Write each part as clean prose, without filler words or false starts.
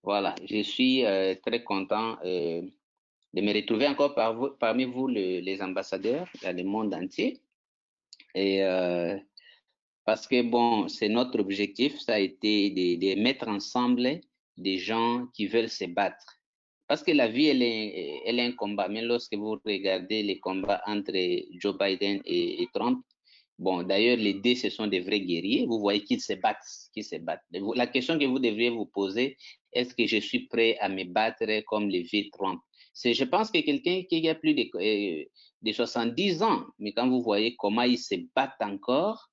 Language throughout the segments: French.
Voilà, je suis très content de me retrouver encore parmi vous, les ambassadeurs dans le monde entier. Et parce que, bon, c'est notre objectif, ça a été de mettre ensemble des gens qui veulent se battre. Parce que la vie, elle est un combat. Mais lorsque vous regardez les combats entre Joe Biden et Trump, bon, d'ailleurs, les deux, ce sont des vrais guerriers. Vous voyez qu'ils se battent, qu'ils se battent. La question que vous devriez vous poser, est-ce que je suis prêt à me battre comme le vieux Trump? Je pense que quelqu'un qui a plus de 70 ans, mais quand vous voyez comment il se bat encore,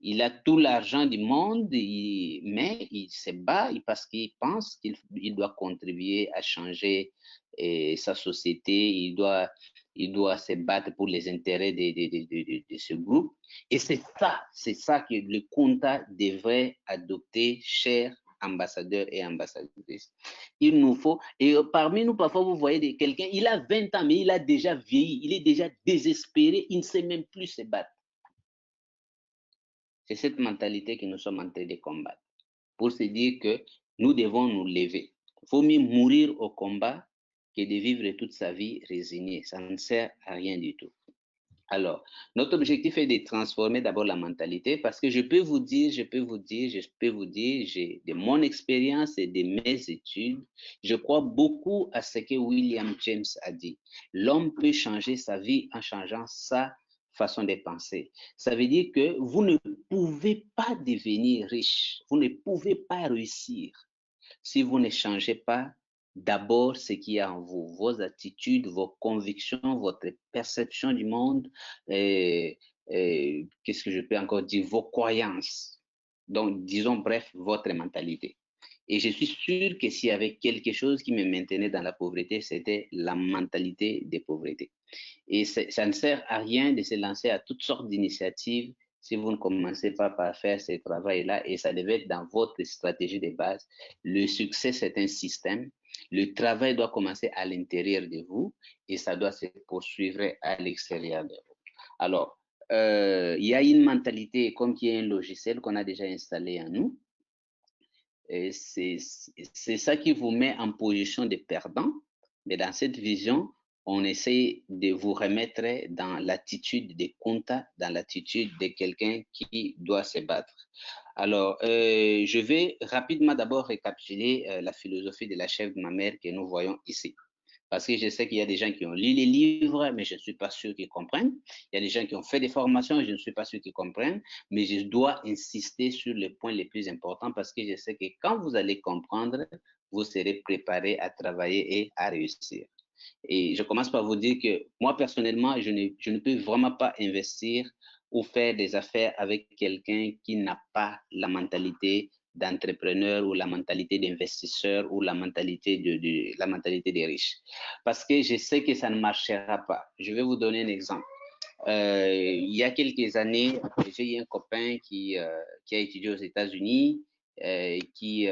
il a tout l'argent du monde, mais il se bat parce qu'il pense qu'il doit contribuer à changer sa société, il doit se battre pour les intérêts de ce groupe. Et c'est ça que le Kunta devrait adopter, chers ambassadeurs et ambassadrices. Il nous faut, et parmi nous, parfois, vous voyez quelqu'un, il a 20 ans, mais il a déjà vieilli, il est déjà désespéré, il ne sait même plus se battre. C'est cette mentalité que nous sommes en train de combattre, pour se dire que nous devons nous lever. Il faut mieux mourir au combat que de vivre toute sa vie résigné. Ça ne sert à rien du tout. Alors, notre objectif est de transformer d'abord la mentalité parce que j'ai de mon expérience et de mes études, je crois beaucoup à ce que William James a dit. L'homme peut changer sa vie en changeant sa façon de penser. Ça veut dire que vous ne pouvez pas devenir riche, vous ne pouvez pas réussir si vous ne changez pas d'abord ce qu'il y a en vous, vos attitudes, vos convictions, votre perception du monde, qu'est-ce que je peux encore dire, vos croyances. Donc, disons bref, votre mentalité. Et je suis sûr que s'il y avait quelque chose qui me maintenait dans la pauvreté, c'était la mentalité de pauvreté. Et ça ne sert à rien de se lancer à toutes sortes d'initiatives si vous ne commencez pas par faire ce travail-là, et ça devait être dans votre stratégie de base. Le succès, c'est un système. Le travail doit commencer à l'intérieur de vous et ça doit se poursuivre à l'extérieur de vous. Alors, il y a une mentalité comme qui est un logiciel qu'on a déjà installé en nous. C'est ça qui vous met en position de perdant. Mais dans cette vision, on essaie de vous remettre dans l'attitude de Kunta, dans l'attitude de quelqu'un qui doit se battre. Alors, je vais rapidement d'abord récapituler la philosophie de la chef de ma mère que nous voyons ici. Parce que je sais qu'il y a des gens qui ont lu les livres, mais je ne suis pas sûr qu'ils comprennent. Il y a des gens qui ont fait des formations, je ne suis pas sûr qu'ils comprennent. Mais je dois insister sur les points les plus importants parce que je sais que quand vous allez comprendre, vous serez préparé à travailler et à réussir. Et je commence par vous dire que moi, personnellement, je ne peux vraiment pas investir ou faire des affaires avec quelqu'un qui n'a pas la mentalité d'entrepreneur ou la mentalité d'investisseur ou la mentalité des riches. Parce que je sais que ça ne marchera pas. Je vais vous donner un exemple. Il y a quelques années, j'ai eu un copain qui a étudié aux États-Unis, qui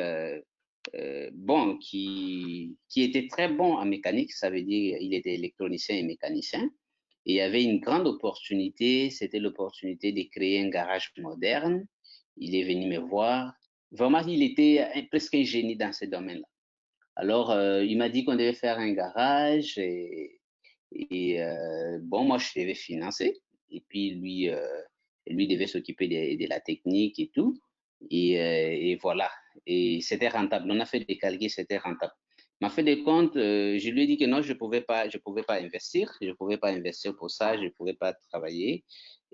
était très bon en mécanique, ça veut dire il était électronicien et mécanicien. Et il y avait une grande opportunité, c'était l'opportunité de créer un garage moderne. Il est venu me voir. Vraiment, il était presque un génie dans ce domaine-là. Alors, il m'a dit qu'on devait faire un garage bon, moi, je devais financer. Et puis, lui devait s'occuper de la technique et tout. Et voilà. Et c'était rentable. On a fait des calculs, c'était rentable. Mais fait des comptes, je lui ai dit que non, je pouvais pas investir. Je pouvais pas investir pour ça. Je pouvais pas travailler.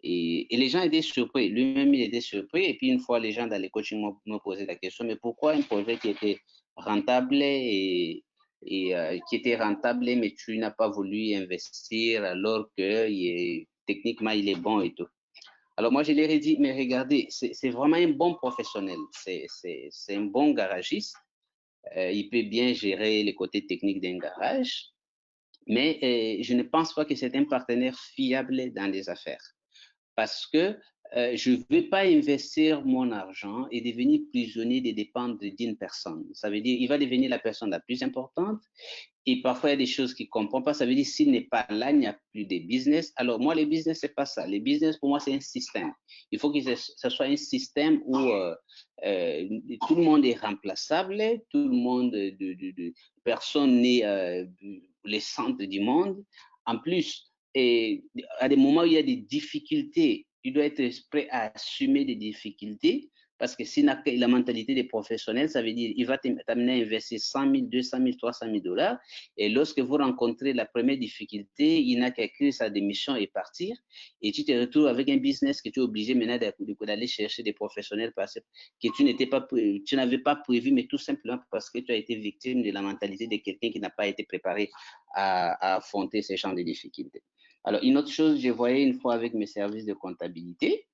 Et les gens étaient surpris. Lui-même, il était surpris. Et puis, une fois, les gens dans les coachings m'ont posé la question, mais pourquoi un projet qui était rentable qui était rentable, mais tu n'as pas voulu investir alors que techniquement, il est bon et tout. Alors moi, je leur ai dit, mais regardez, c'est vraiment un bon professionnel, c'est un bon garagiste, il peut bien gérer les côtés techniques d'un garage, mais je ne pense pas que c'est un partenaire fiable dans les affaires. Parce que je ne veux pas investir mon argent et devenir prisonnier des dépenses d'une personne. Ça veut dire, il va devenir la personne la plus importante et parfois, il y a des choses qu'il ne comprend pas. Ça veut dire s'il n'est pas là, il n'y a plus de business. Alors, moi, les business, ce n'est pas ça. Les business, pour moi, c'est un système. Il faut que ce soit un système où tout le monde est remplaçable, tout le monde, personne n'est le centre du monde. En plus, et à des moments où il y a des difficultés, il doit être prêt à assumer des difficultés. Parce que si la mentalité des professionnels, ça veut dire il va t'amener à investir 100 000, 200 000, 300 000 dollars. Et lorsque vous rencontrez la première difficulté, il n'a qu'à écrire sa démission et partir. Et tu te retrouves avec un business que tu es obligé maintenant d'aller chercher des professionnels parce que tu n'avais pas prévu, mais tout simplement parce que tu as été victime de la mentalité de quelqu'un qui n'a pas été préparé à affronter ces champs de difficultés. Alors, une autre chose, je voyais une fois avec mes services de comptabilité,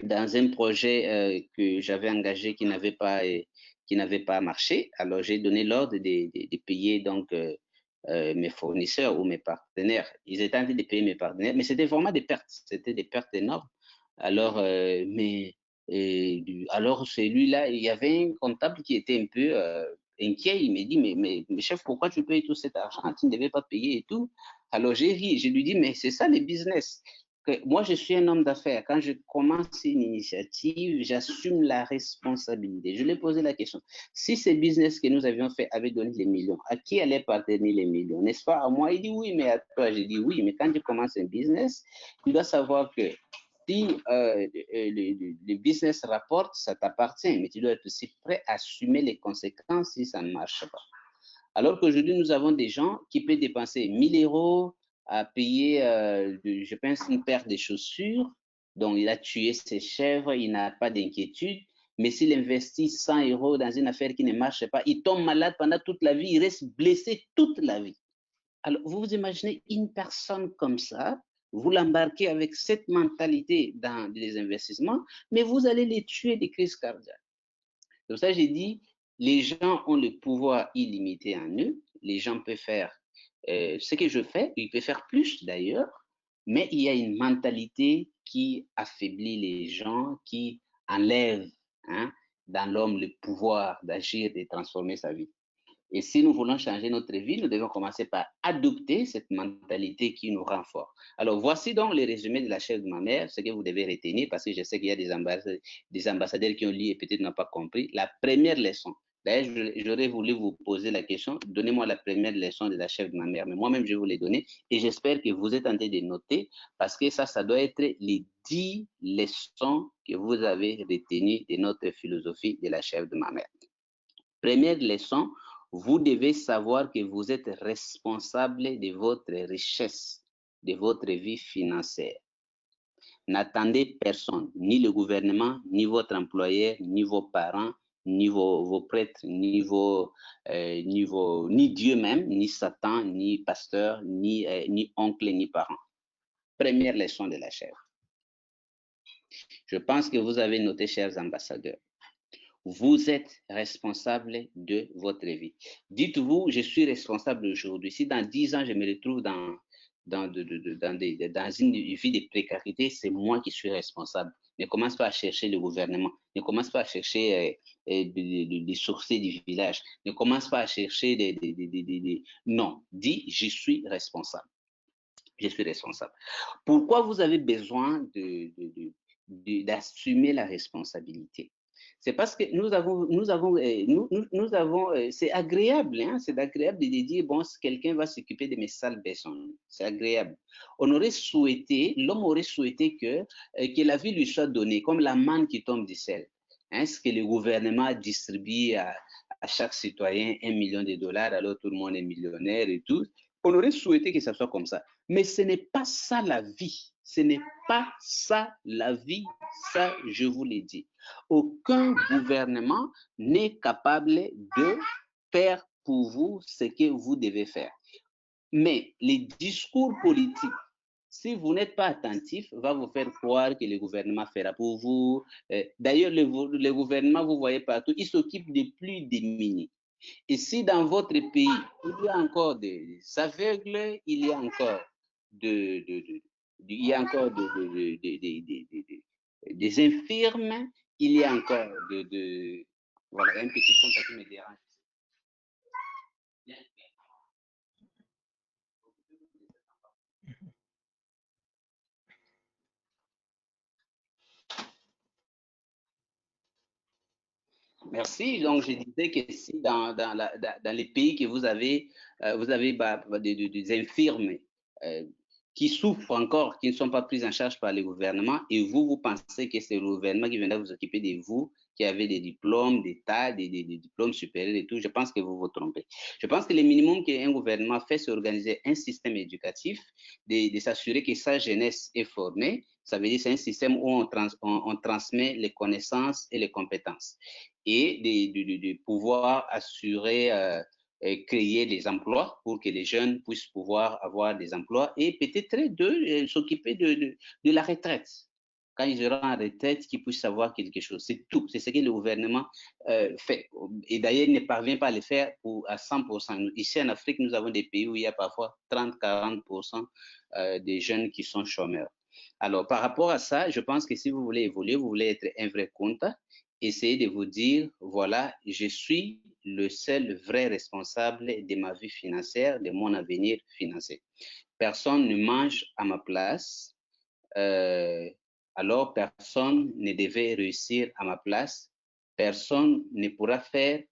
dans un projet que j'avais engagé qui n'avait pas marché. Alors, j'ai donné l'ordre de payer donc mes fournisseurs ou mes partenaires. Ils étaient en train de payer mes partenaires, mais c'était vraiment des pertes. C'était des pertes énormes. Alors, alors celui-là, il y avait un comptable qui était un peu inquiet. Il me dit, mais chef, pourquoi tu payes tout cet argent? Tu ne devais pas payer et tout. Alors, j'ai ri. Je lui dis, mais c'est ça les business. Moi, je suis un homme d'affaires. Quand je commence une initiative, j'assume la responsabilité. Je lui ai posé la question. Si ces business que nous avions fait avaient donné les millions, à qui allaient appartenir les millions? N'est-ce pas à moi? Il dit oui, mais à toi. J'ai dit oui, mais quand tu commences un business, tu dois savoir que si le business rapporte, ça t'appartient, mais tu dois être aussi prêt à assumer les conséquences si ça ne marche pas. Alors qu'aujourd'hui, nous avons des gens qui peuvent dépenser 1000 euros à payer, je pense, une paire de chaussures. Donc, il a tué ses chèvres, il n'a pas d'inquiétude. Mais s'il investit 100 euros dans une affaire qui ne marche pas, il tombe malade pendant toute la vie, il reste blessé toute la vie. Alors, vous vous imaginez une personne comme ça, vous l'embarquez avec cette mentalité dans les investissements, mais vous allez les tuer des crises cardiaques. C'est pour ça que j'ai dit, les gens ont le pouvoir illimité en eux. Les gens peuvent faire ce que je fais, ils peuvent faire plus d'ailleurs, mais il y a une mentalité qui affaiblit les gens, qui enlève hein, dans l'homme le pouvoir d'agir, de transformer sa vie. Et si nous voulons changer notre vie, nous devons commencer par adopter cette mentalité qui nous rend forts. Alors, voici donc le résumé de la chef de ma mère, ce que vous devez retenir, parce que je sais qu'il y a des ambassadeurs qui ont lu et peut-être n'ont pas compris. La première leçon, d'ailleurs, j'aurais voulu vous poser la question, donnez-moi la première leçon de la chef de ma mère, mais moi-même, je vais vous les donner, et j'espère que vous êtes en train de noter, parce que ça doit être les 10 leçons que vous avez retenues de notre philosophie de la chef de ma mère. Première leçon, vous devez savoir que vous êtes responsable de votre richesse, de votre vie financière. N'attendez personne, ni le gouvernement, ni votre employeur, ni vos parents, ni vos prêtres, ni Dieu même, ni Satan, ni pasteur, ni oncle, ni parents. Première leçon de la chair. Je pense que vous avez noté, chers ambassadeurs. Vous êtes responsable de votre vie. Dites-vous, je suis responsable aujourd'hui. Si dans 10 ans, je me retrouve dans une vie de précarité, c'est moi qui suis responsable. Ne commence pas à chercher le gouvernement. Ne commence pas à chercher des sorciers du village. Ne commence pas à chercher Non, dis, je suis responsable. Je suis responsable. Pourquoi vous avez besoin d'assumer la responsabilité? C'est parce que c'est agréable, hein, c'est agréable de dire, bon, quelqu'un va s'occuper de mes sales personnes. C'est agréable. L'homme aurait souhaité que la vie lui soit donnée, comme la manne qui tombe du ciel. Hein, ce que le gouvernement distribue à chaque citoyen 1 million de dollars, alors tout le monde est millionnaire et tout. On aurait souhaité que ça soit comme ça. Mais ce n'est pas ça la vie. Ce n'est pas ça la vie. Ça, je vous l'ai dit. Aucun gouvernement n'est capable de faire pour vous ce que vous devez faire. Mais les discours politiques, si vous n'êtes pas attentif, va vous faire croire que le gouvernement fera pour vous. D'ailleurs, le gouvernement, vous voyez partout, il s'occupe des plus démunis. Et si dans votre pays, il y a encore des aveugles, il y a encore des infirmes, il y a encore voilà, un petit contact qui me dérange. Merci. Donc, je disais que si dans les pays que vous avez des infirmes euh, qui souffrent encore, qui ne sont pas prises en charge par le gouvernement, et vous, vous pensez que c'est le gouvernement qui viendra vous occuper de vous, qui avez des diplômes d'État, des diplômes supérieurs et tout, je pense que vous vous trompez. Je pense que le minimum qu'un gouvernement fait, c'est organiser un système éducatif, de s'assurer que sa jeunesse est formée. Ça veut dire que c'est un système où on transmet les connaissances et les compétences et de pouvoir assurer, créer des emplois pour que les jeunes puissent pouvoir avoir des emplois et peut-être de s'occuper de la retraite. Quand ils auront en retraite, qu'ils puissent savoir quelque chose. C'est tout. C'est ce que le gouvernement fait. Et d'ailleurs, il ne parvient pas à le faire à 100%. Ici en Afrique, nous avons des pays où il y a parfois 30-40% des jeunes qui sont chômeurs. Alors, par rapport à ça, je pense que si vous voulez évoluer, vous voulez être un vrai compte, essayez de vous dire, voilà, je suis le seul vrai responsable de ma vie financière, de mon avenir financier. Personne ne mange à ma place, euh, alors personne ne devait réussir à ma place, personne ne pourra faire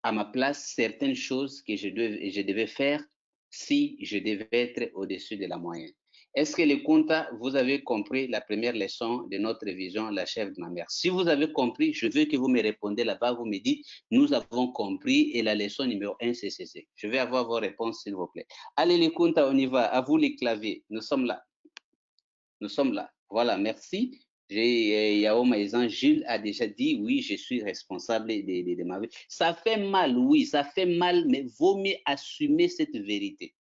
à ma place certaines choses que je devais faire si je devais être au-dessus de la moyenne. Est-ce que les comptes, vous avez compris la première leçon de notre vision, la chef de ma mère? Si vous avez compris, je veux que vous me répondez là-bas, vous me dites, nous avons compris et la leçon numéro 1, c'est ceci. Je vais avoir vos réponses, s'il vous plaît. Allez les comptes, on y va. À vous les claviers. Nous sommes là. Nous sommes là. Voilà, merci. Yao Maïzan, Gilles a déjà dit, oui, je suis responsable de ma vie. Ça fait mal, oui, ça fait mal, mais vaut mieux assumer cette vérité.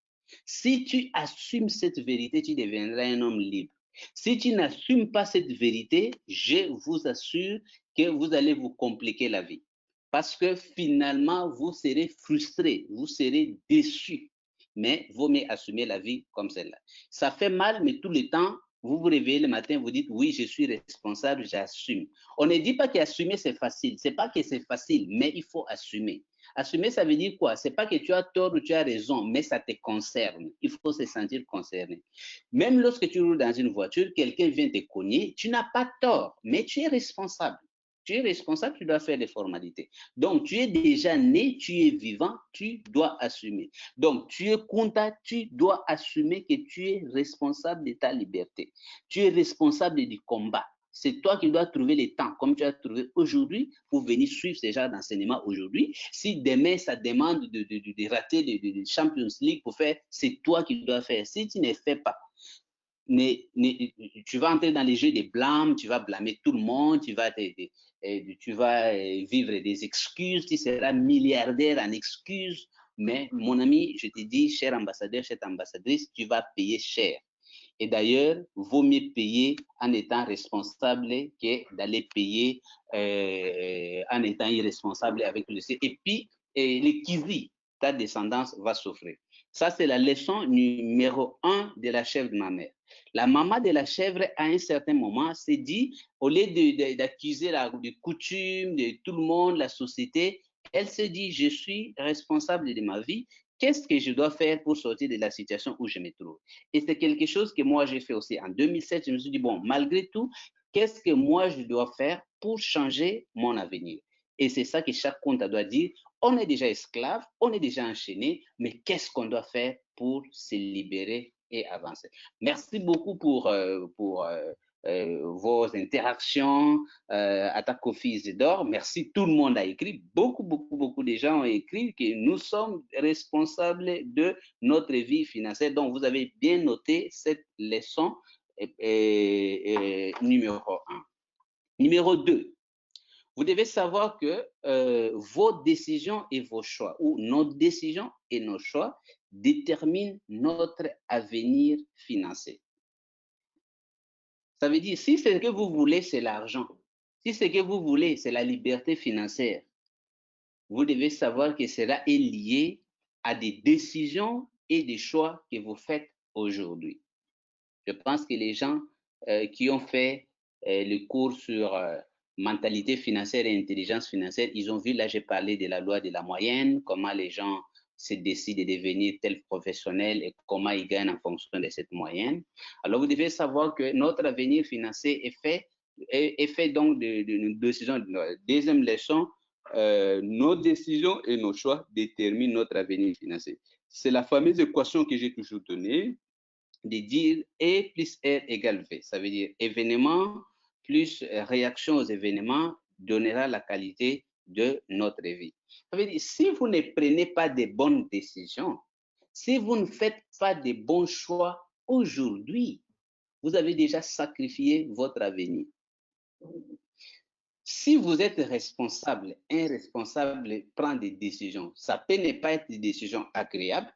Si tu assumes cette vérité, tu deviendras un homme libre. Si tu n'assumes pas cette vérité, je vous assure que vous allez vous compliquer la vie. Parce que finalement, vous serez frustré, vous serez déçu. Mais vaut mieux assumer la vie comme celle-là. Ça fait mal, mais tout le temps, vous vous réveillez le matin, vous dites, oui, je suis responsable, j'assume. On ne dit pas qu'assumer, c'est facile. C'est pas que c'est facile, mais il faut assumer. Assumer, ça veut dire quoi? C'est pas que tu as tort ou tu as raison, mais ça te concerne. Il faut se sentir concerné. Même lorsque tu roules dans une voiture, quelqu'un vient te cogner, tu n'as pas tort, mais tu es responsable. Tu es responsable, tu dois faire les formalités. Donc, tu es déjà né, tu es vivant, tu dois assumer. Donc, tu es content, tu dois assumer que tu es responsable de ta liberté. Tu es responsable du combat. C'est toi qui dois trouver le temps, comme tu as trouvé aujourd'hui, pour venir suivre ces genres d'enseignement aujourd'hui. Si demain, ça demande de rater le Champions League pour faire, c'est toi qui dois faire. Si tu ne fais pas, tu vas entrer dans les jeux des blâmes, tu vas blâmer tout le monde, tu vas vivre des excuses, tu seras milliardaire en excuses. Mais mon ami, je te dis, cher ambassadeur, chère ambassadrice, tu vas payer cher. Et d'ailleurs, vaut mieux payer en étant responsable que d'aller payer en étant irresponsable avec le C. Et puis, les kiwi, ta descendance va souffrir. Ça, c'est la leçon numéro 1 de la chèvre de ma mère. La maman de la chèvre, à un certain moment, s'est dit, au lieu d'accuser la coutume de tout le monde, la société, elle se dit, je suis responsable de ma vie. Qu'est-ce que je dois faire pour sortir de la situation où je me trouve? Et c'est quelque chose que moi j'ai fait aussi. En 2007, je me suis dit, bon, malgré tout, qu'est-ce que moi je dois faire pour changer mon avenir? Et c'est ça que chaque compte doit dire. On est déjà esclave, on est déjà enchaîné, mais qu'est-ce qu'on doit faire pour se libérer et avancer? Merci beaucoup pour vos interactions. Atakofi Isidore, merci. Tout le monde a écrit. Beaucoup de gens ont écrit que nous sommes responsables de notre vie financière. Donc, vous avez bien noté cette leçon numéro 1. Numéro 2, vous devez savoir que vos décisions et vos choix, ou nos décisions et nos choix, déterminent notre avenir financier. Ça veut dire, si ce que vous voulez, c'est l'argent, si ce que vous voulez, c'est la liberté financière, vous devez savoir que cela est lié à des décisions et des choix que vous faites aujourd'hui. Je pense que les gens qui ont fait le cours sur mentalité financière et intelligence financière, ils ont vu, là j'ai parlé de la loi de la moyenne, comment les gens se décident de devenir tel professionnel et comment ils gagnent en fonction de cette moyenne. Alors vous devez savoir que notre avenir financier est fait donc de décisions. Deuxième leçon, nos décisions et nos choix déterminent notre avenir financier. C'est la fameuse équation que j'ai toujours donnée de dire E plus R égale V. Ça veut dire événement plus réaction aux événements donnera la qualité de notre vie. Ça veut dire si vous ne prenez pas de bonnes décisions, si vous ne faites pas de bons choix aujourd'hui, vous avez déjà sacrifié votre avenir. Si vous êtes responsable, un responsable prend des décisions. Ça peut ne pas être des décisions agréables,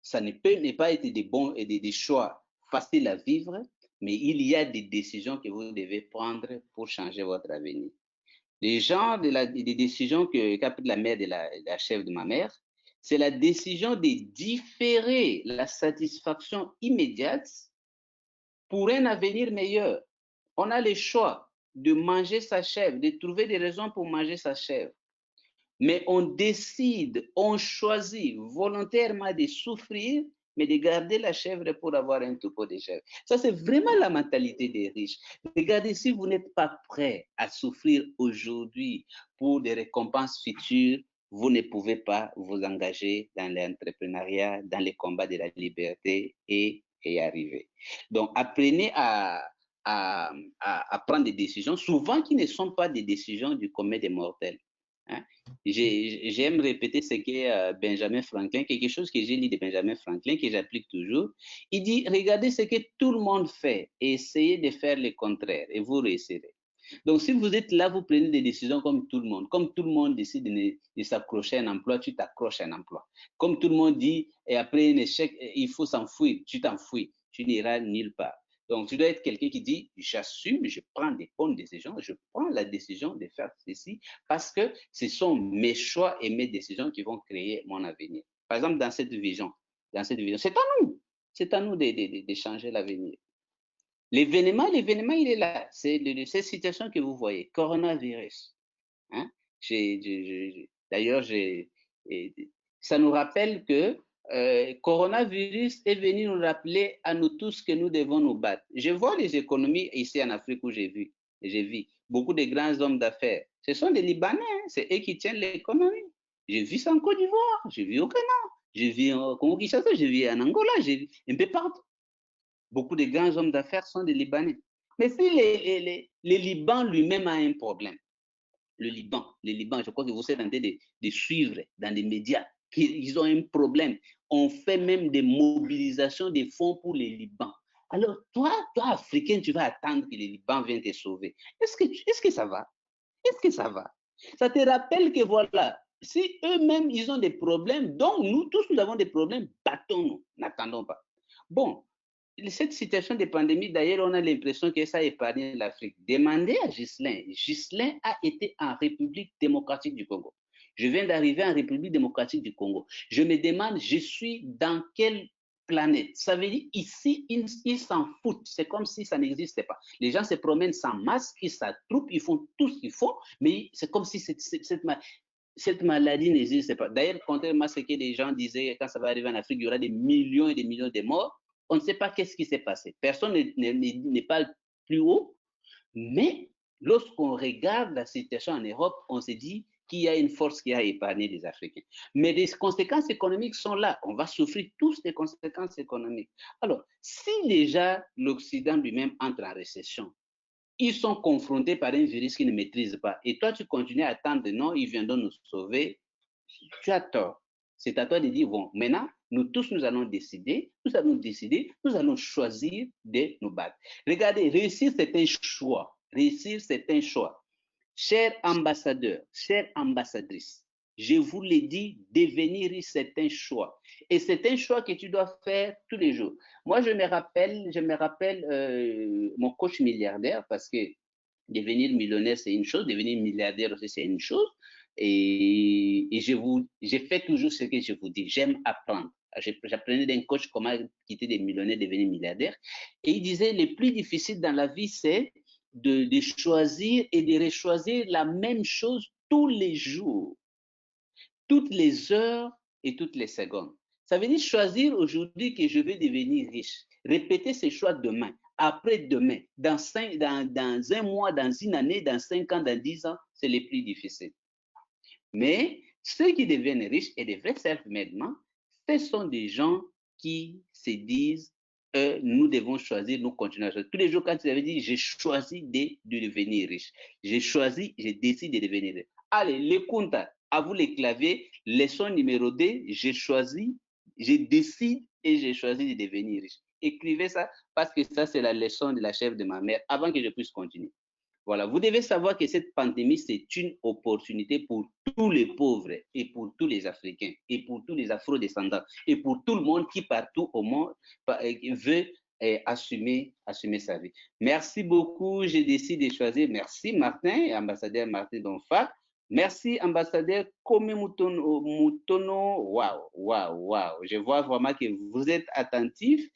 ça ne peut ne pas être des bons et des choix faciles à vivre, mais il y a des décisions que vous devez prendre pour changer votre avenir. Les gens des décisions qu'a pris la mère de la chef de ma mère, c'est la décision de différer la satisfaction immédiate pour un avenir meilleur. On a le choix de manger sa chèvre, de trouver des raisons pour manger sa chèvre. Mais on décide, on choisit volontairement de souffrir, mais de garder la chèvre pour avoir un troupeau de chèvres. Ça, c'est vraiment la mentalité des riches. Regardez, si vous n'êtes pas prêt à souffrir aujourd'hui pour des récompenses futures, vous ne pouvez pas vous engager dans l'entrepreneuriat, dans les combats de la liberté et y arriver. Donc, apprenez à prendre des décisions, souvent qui ne sont pas des décisions du commun des mortels. Hein? J'aime répéter ce qu'est Benjamin Franklin, quelque chose que j'ai lu de Benjamin Franklin, que j'applique toujours. Il dit, regardez ce que tout le monde fait et essayez de faire le contraire et vous réussirez. Donc, si vous êtes là, vous prenez des décisions comme tout le monde. Comme tout le monde décide de s'accrocher à un emploi, tu t'accroches à un emploi. Comme tout le monde dit, et après un échec, il faut s'enfuir, tu t'enfuis. Tu n'iras nulle part. Donc, tu dois être quelqu'un qui dit, j'assume, je prends des bonnes décisions, je prends la décision de faire ceci parce que ce sont mes choix et mes décisions qui vont créer mon avenir. Par exemple, dans cette vision, c'est à nous de changer l'avenir. L'événement, il est là. C'est de cette situation que vous voyez, coronavirus. Hein? D'ailleurs, ça nous rappelle que coronavirus est venu nous rappeler à nous tous que nous devons nous battre. Je vois les économies ici en Afrique où j'ai vu beaucoup de grands hommes d'affaires. Ce sont des Libanais, hein? C'est eux qui tiennent l'économie. J'ai vu ça en Côte d'Ivoire, j'ai vu au Ghana, j'ai vu en Congo-Kinshasa, j'ai vu en Angola, j'ai vu un peu partout. Beaucoup de grands hommes d'affaires sont des Libanais. Mais si le Liban lui-même a un problème, le Liban, je crois que vous êtes en train de suivre dans les médias qu'ils ont un problème. On fait même des mobilisations de fonds pour les Liban. Alors, toi, Africain, tu vas attendre que les Liban viennent te sauver. Est-ce que ça va? Est-ce que ça va? Ça te rappelle que voilà, si eux-mêmes, ils ont des problèmes, donc nous tous, nous avons des problèmes, battons-nous, n'attendons pas. Bon, cette situation de pandémie, d'ailleurs, on a l'impression que ça a épargné l'Afrique. Demandez à Ghislain. Ghislain a été en République démocratique du Congo. Je viens d'arriver en République démocratique du Congo. Je me demande, je suis dans quelle planète? Ça veut dire, ici, ils s'en foutent. C'est comme si ça n'existait pas. Les gens se promènent sans masque, ils s'attroupent, ils font tout ce qu'il faut, mais c'est comme si cette maladie n'existe pas. D'ailleurs, contrairement à ce que les gens disaient, quand ça va arriver en Afrique, il y aura des millions et des millions de morts. On ne sait pas qu'est-ce qui s'est passé. Personne ne parle plus haut, mais lorsqu'on regarde la situation en Europe, on se dit qu'il y a une force qui a épargné les Africains. Mais les conséquences économiques sont là. On va souffrir tous des conséquences économiques. Alors, si déjà l'Occident lui-même entre en récession, ils sont confrontés par un virus qu'ils ne maîtrisent pas, et toi, tu continues à attendre, non, ils viendront nous sauver, tu as tort. C'est à toi de dire, bon, maintenant, nous tous, nous allons décider, nous allons choisir de nous battre. Regardez, réussir, c'est un choix. Réussir, c'est un choix. Chers ambassadeurs, chères ambassadrices, je vous l'ai dit, devenir riche, c'est un choix. Et c'est un choix que tu dois faire tous les jours. Moi, je me rappelle mon coach milliardaire parce que devenir millionnaire, c'est une chose, devenir milliardaire aussi, c'est une chose. Et je fais toujours ce que je vous dis. J'aime apprendre. J'apprenais d'un coach comment quitter des millionnaires, devenir milliardaire. Et il disait, le plus difficile dans la vie, c'est de choisir et de rechoisir la même chose tous les jours, toutes les heures et toutes les secondes. Ça veut dire choisir aujourd'hui que je vais devenir riche. Répéter ce choix demain, après-demain, dans un mois, dans une année, dans 5 ans, dans 10 ans, c'est le plus difficile. Mais ceux qui deviennent riches et des vrais self-made, ce sont des gens qui se disent nous devons choisir, nous continuons à choisir. Tous les jours, quand tu avais dit j'ai choisi de devenir riche, j'ai choisi, j'ai décidé de devenir riche. Allez, les comptes, à vous les claviers, leçon numéro 2, j'ai choisi, je décide et j'ai choisi de devenir riche. Écrivez ça parce que ça, c'est la leçon de la chef de ma mère avant que je puisse continuer. Voilà, vous devez savoir que cette pandémie, c'est une opportunité pour tous les pauvres et pour tous les Africains et pour tous les Afro-descendants et pour tout le monde qui partout au monde veut assumer sa vie. Merci beaucoup, j'ai décidé de choisir. Merci Martin, ambassadeur Martin Donfa. Merci ambassadeur Kome Mutono. Waouh. Je vois vraiment que vous êtes attentif.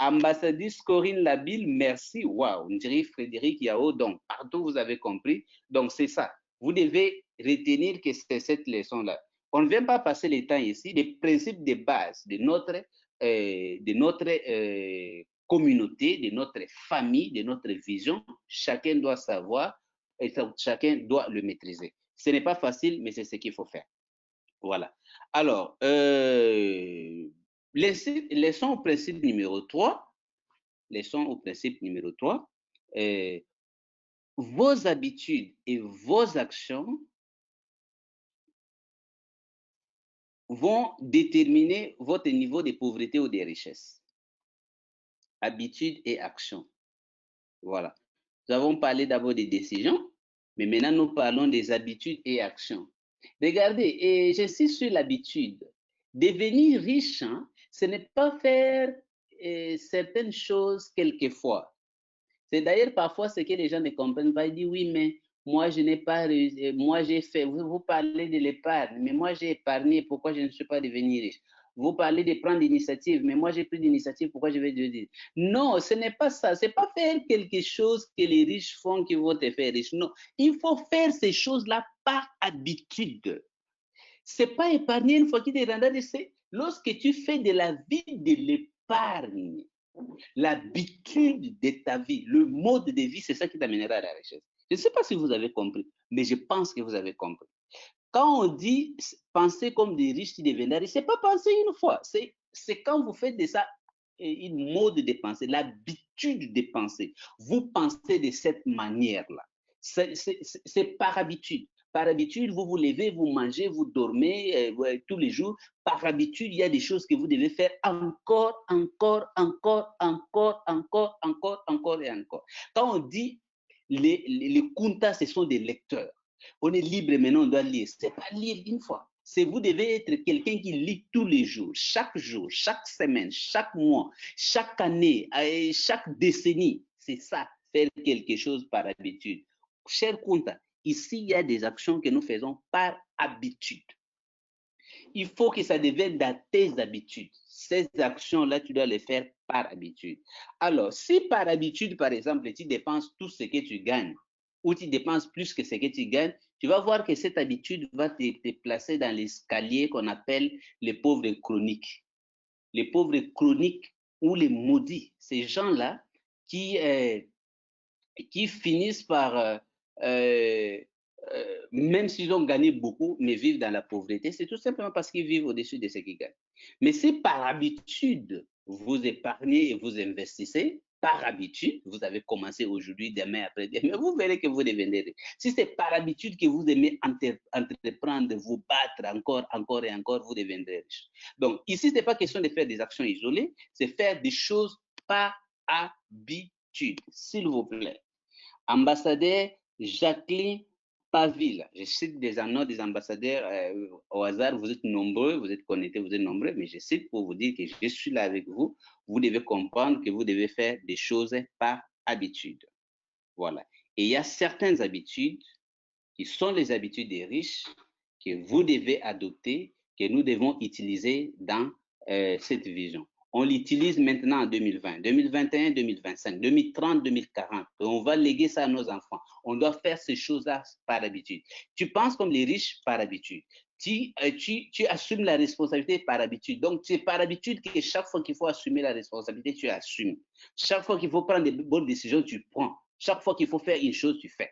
Ambassadrice Corinne Labille, merci. Waouh, on dirait Frédéric Yao. Donc, partout, vous avez compris. Donc, c'est ça. Vous devez retenir que c'est cette leçon-là. On ne vient pas passer le temps ici. Les principes de base de notre communauté, de notre famille, de notre vision, chacun doit savoir et chacun doit le maîtriser. Ce n'est pas facile, mais c'est ce qu'il faut faire. Voilà. Alors, leçon au principe numéro 3. Leçon au principe numéro 3. Vos habitudes et vos actions vont déterminer votre niveau de pauvreté ou de richesse. Habitudes et actions. Voilà. Nous avons parlé d'abord des décisions, mais maintenant nous parlons des habitudes et actions. Regardez, et je suis sur l'habitude. Devenir riche, hein, ce n'est pas faire certaines choses quelquefois. C'est d'ailleurs parfois ce que les gens ne comprennent pas. Ils disent oui, mais moi je n'ai pas, moi j'ai fait, vous parlez de l'épargne, mais moi j'ai épargné, pourquoi je ne suis pas devenu riche? Vous parlez de prendre l'initiative, mais moi j'ai pris l'initiative, pourquoi je vais devenir? Non, ce n'est pas ça. C'est pas faire quelque chose que les riches font qui vont te faire riche. Non, il faut faire ces choses-là par habitude. C'est pas épargner une fois qu'il te rendra de c'est lorsque tu fais de la vie de l'épargne, l'habitude de ta vie, le mode de vie, c'est ça qui t'amènera à la richesse. Je ne sais pas si vous avez compris, mais je pense que vous avez compris. Quand on dit penser comme des riches qui deviennent riches, ce n'est pas penser une fois, c'est quand vous faites de ça une mode de pensée, l'habitude de penser. Vous pensez de cette manière-là. C'est par habitude. Par habitude, vous vous levez, vous mangez, vous dormez tous les jours. Par habitude, il y a des choses que vous devez faire encore et encore. Quand on dit les kuntas, ce sont des lecteurs. On est libre maintenant, on doit lire. Ce n'est pas lire une fois. C'est vous devez être quelqu'un qui lit tous les jours, chaque semaine, chaque mois, chaque année, chaque décennie. C'est ça, faire quelque chose par habitude. Cher Kunta, ici, il y a des actions que nous faisons par habitude. Il faut que ça devienne dans tes habitudes. Ces actions-là, tu dois les faire par habitude. Alors, si par habitude, par exemple, tu dépenses tout ce que tu gagnes, ou tu dépenses plus que ce que tu gagnes, tu vas voir que cette habitude va te placer dans l'escalier qu'on appelle les pauvres chroniques. Les pauvres chroniques ou les maudits, ces gens-là qui finissent par, même s'ils ont gagné beaucoup, mais vivent dans la pauvreté, c'est tout simplement parce qu'ils vivent au-dessus de ce qu'ils gagnent. Mais si par habitude, vous épargnez et vous investissez, par habitude, vous avez commencé aujourd'hui, demain, après-demain, vous verrez que vous deviendrez. Si c'est par habitude que vous aimez entreprendre, vous battre encore et encore, vous deviendrez riche. Donc, ici, ce n'est pas question de faire des actions isolées, c'est faire des choses par habitude, s'il vous plaît. Ambassadeur Jacqueline Paville, je cite des noms des ambassadeurs au hasard, vous êtes nombreux, vous êtes connectés, vous êtes nombreux, mais je cite pour vous dire que je suis là avec vous. Vous devez comprendre que vous devez faire des choses par habitude. Voilà. Et il y a certaines habitudes qui sont les habitudes des riches que vous devez adopter, que nous devons utiliser dans cette vision. On l'utilise maintenant en 2020, 2021, 2025, 2030, 2040. On va léguer ça à nos enfants. On doit faire ces choses-là par habitude. Tu penses comme les riches par habitude. Tu assumes la responsabilité par habitude. Donc, c'est par habitude que chaque fois qu'il faut assumer la responsabilité, tu assumes. Chaque fois qu'il faut prendre des bonnes décisions, tu prends. Chaque fois qu'il faut faire une chose, tu fais.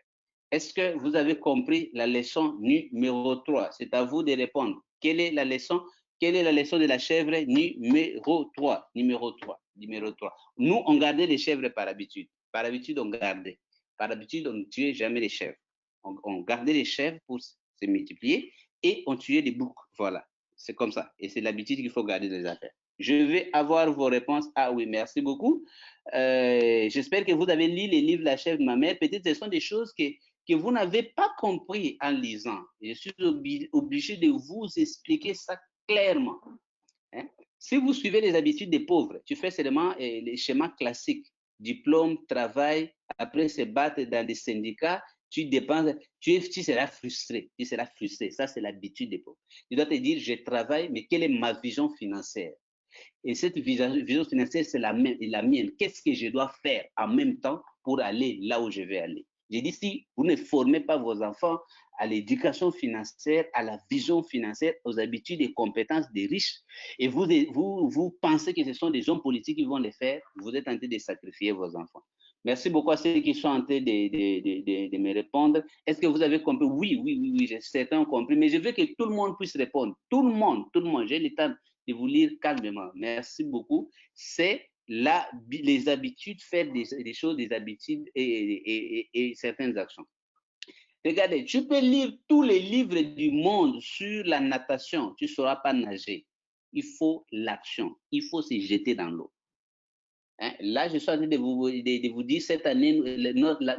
Est-ce que vous avez compris la leçon numéro 3? C'est à vous de répondre. Quelle est la leçon? Quelle est la leçon de la chèvre numéro 3? Numéro 3. Numéro 3. Nous, on gardait les chèvres par habitude. Par habitude, on gardait. Par habitude, on ne tuait jamais les chèvres. On gardait les chèvres pour se multiplier et on tuait les boucs. Voilà. C'est comme ça. Et c'est l'habitude qu'il faut garder des affaires. Je vais avoir vos réponses. Ah oui, merci beaucoup. J'espère que vous avez lu les livres La chèvre de ma mère. Peut-être que ce sont des choses que vous n'avez pas compris en lisant. Je suis obligé de vous expliquer ça clairement. Hein? Si vous suivez les habitudes des pauvres, tu fais seulement les schémas classiques, diplôme, travail, après se battre dans des syndicats, tu dépenses, tu seras frustré, tu seras frustré. Ça, c'est l'habitude des pauvres. Tu dois te dire, je travaille, mais quelle est ma vision financière? Et cette vision financière, c'est la mienne. Qu'est-ce que je dois faire en même temps pour aller là où je vais aller? J'ai dit, si vous ne formez pas vos enfants à l'éducation financière, à la vision financière, aux habitudes et compétences des riches, et vous pensez que ce sont des hommes politiques qui vont les faire, vous êtes en train de sacrifier vos enfants. Merci beaucoup à ceux qui sont en train de me répondre. Est-ce que vous avez compris? Oui, oui, oui, oui, j'ai certainement compris, mais je veux que tout le monde puisse répondre. Tout le monde, j'ai le temps de vous lire calmement. Merci beaucoup. C'est les habitudes, faire des choses, des habitudes et certaines actions. Regardez, tu peux lire tous les livres du monde sur la natation, tu ne sauras pas nager. Il faut l'action, il faut se jeter dans l'eau. Hein? Là, je suis en train de vous dire, cette année,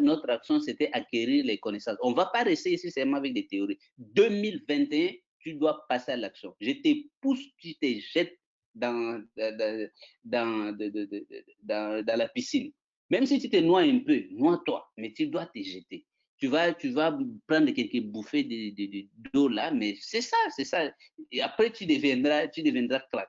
notre action, c'était acquérir les connaissances. On ne va pas rester ici seulement avec des théories. 2021, tu dois passer à l'action. Je te pousse, tu te jettes dans la piscine. Même si tu te noies un peu, noie-toi, mais tu dois te jeter. Tu vas prendre quelques bouffées d'eau là, mais c'est ça, c'est ça. Et après, tu deviendras crack.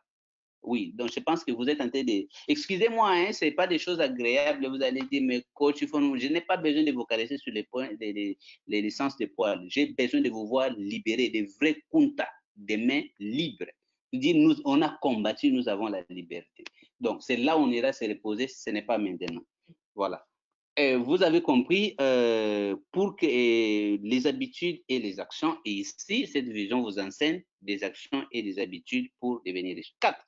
Oui, donc je pense que vous êtes en train de... Excusez-moi, hein, ce n'est pas des choses agréables. Vous allez dire, mais coach, je n'ai pas besoin de vous caresser sur les points, les sens des poils. J'ai besoin de vous voir libérer des vrais kuntas, des mains libres. Dire, nous, on a combattu, nous avons la liberté. Donc, c'est là où on ira se reposer, ce n'est pas maintenant. Voilà. Vous avez compris, pour que les habitudes et les actions, et ici, cette vision vous enseigne des actions et des habitudes pour devenir riche. 4.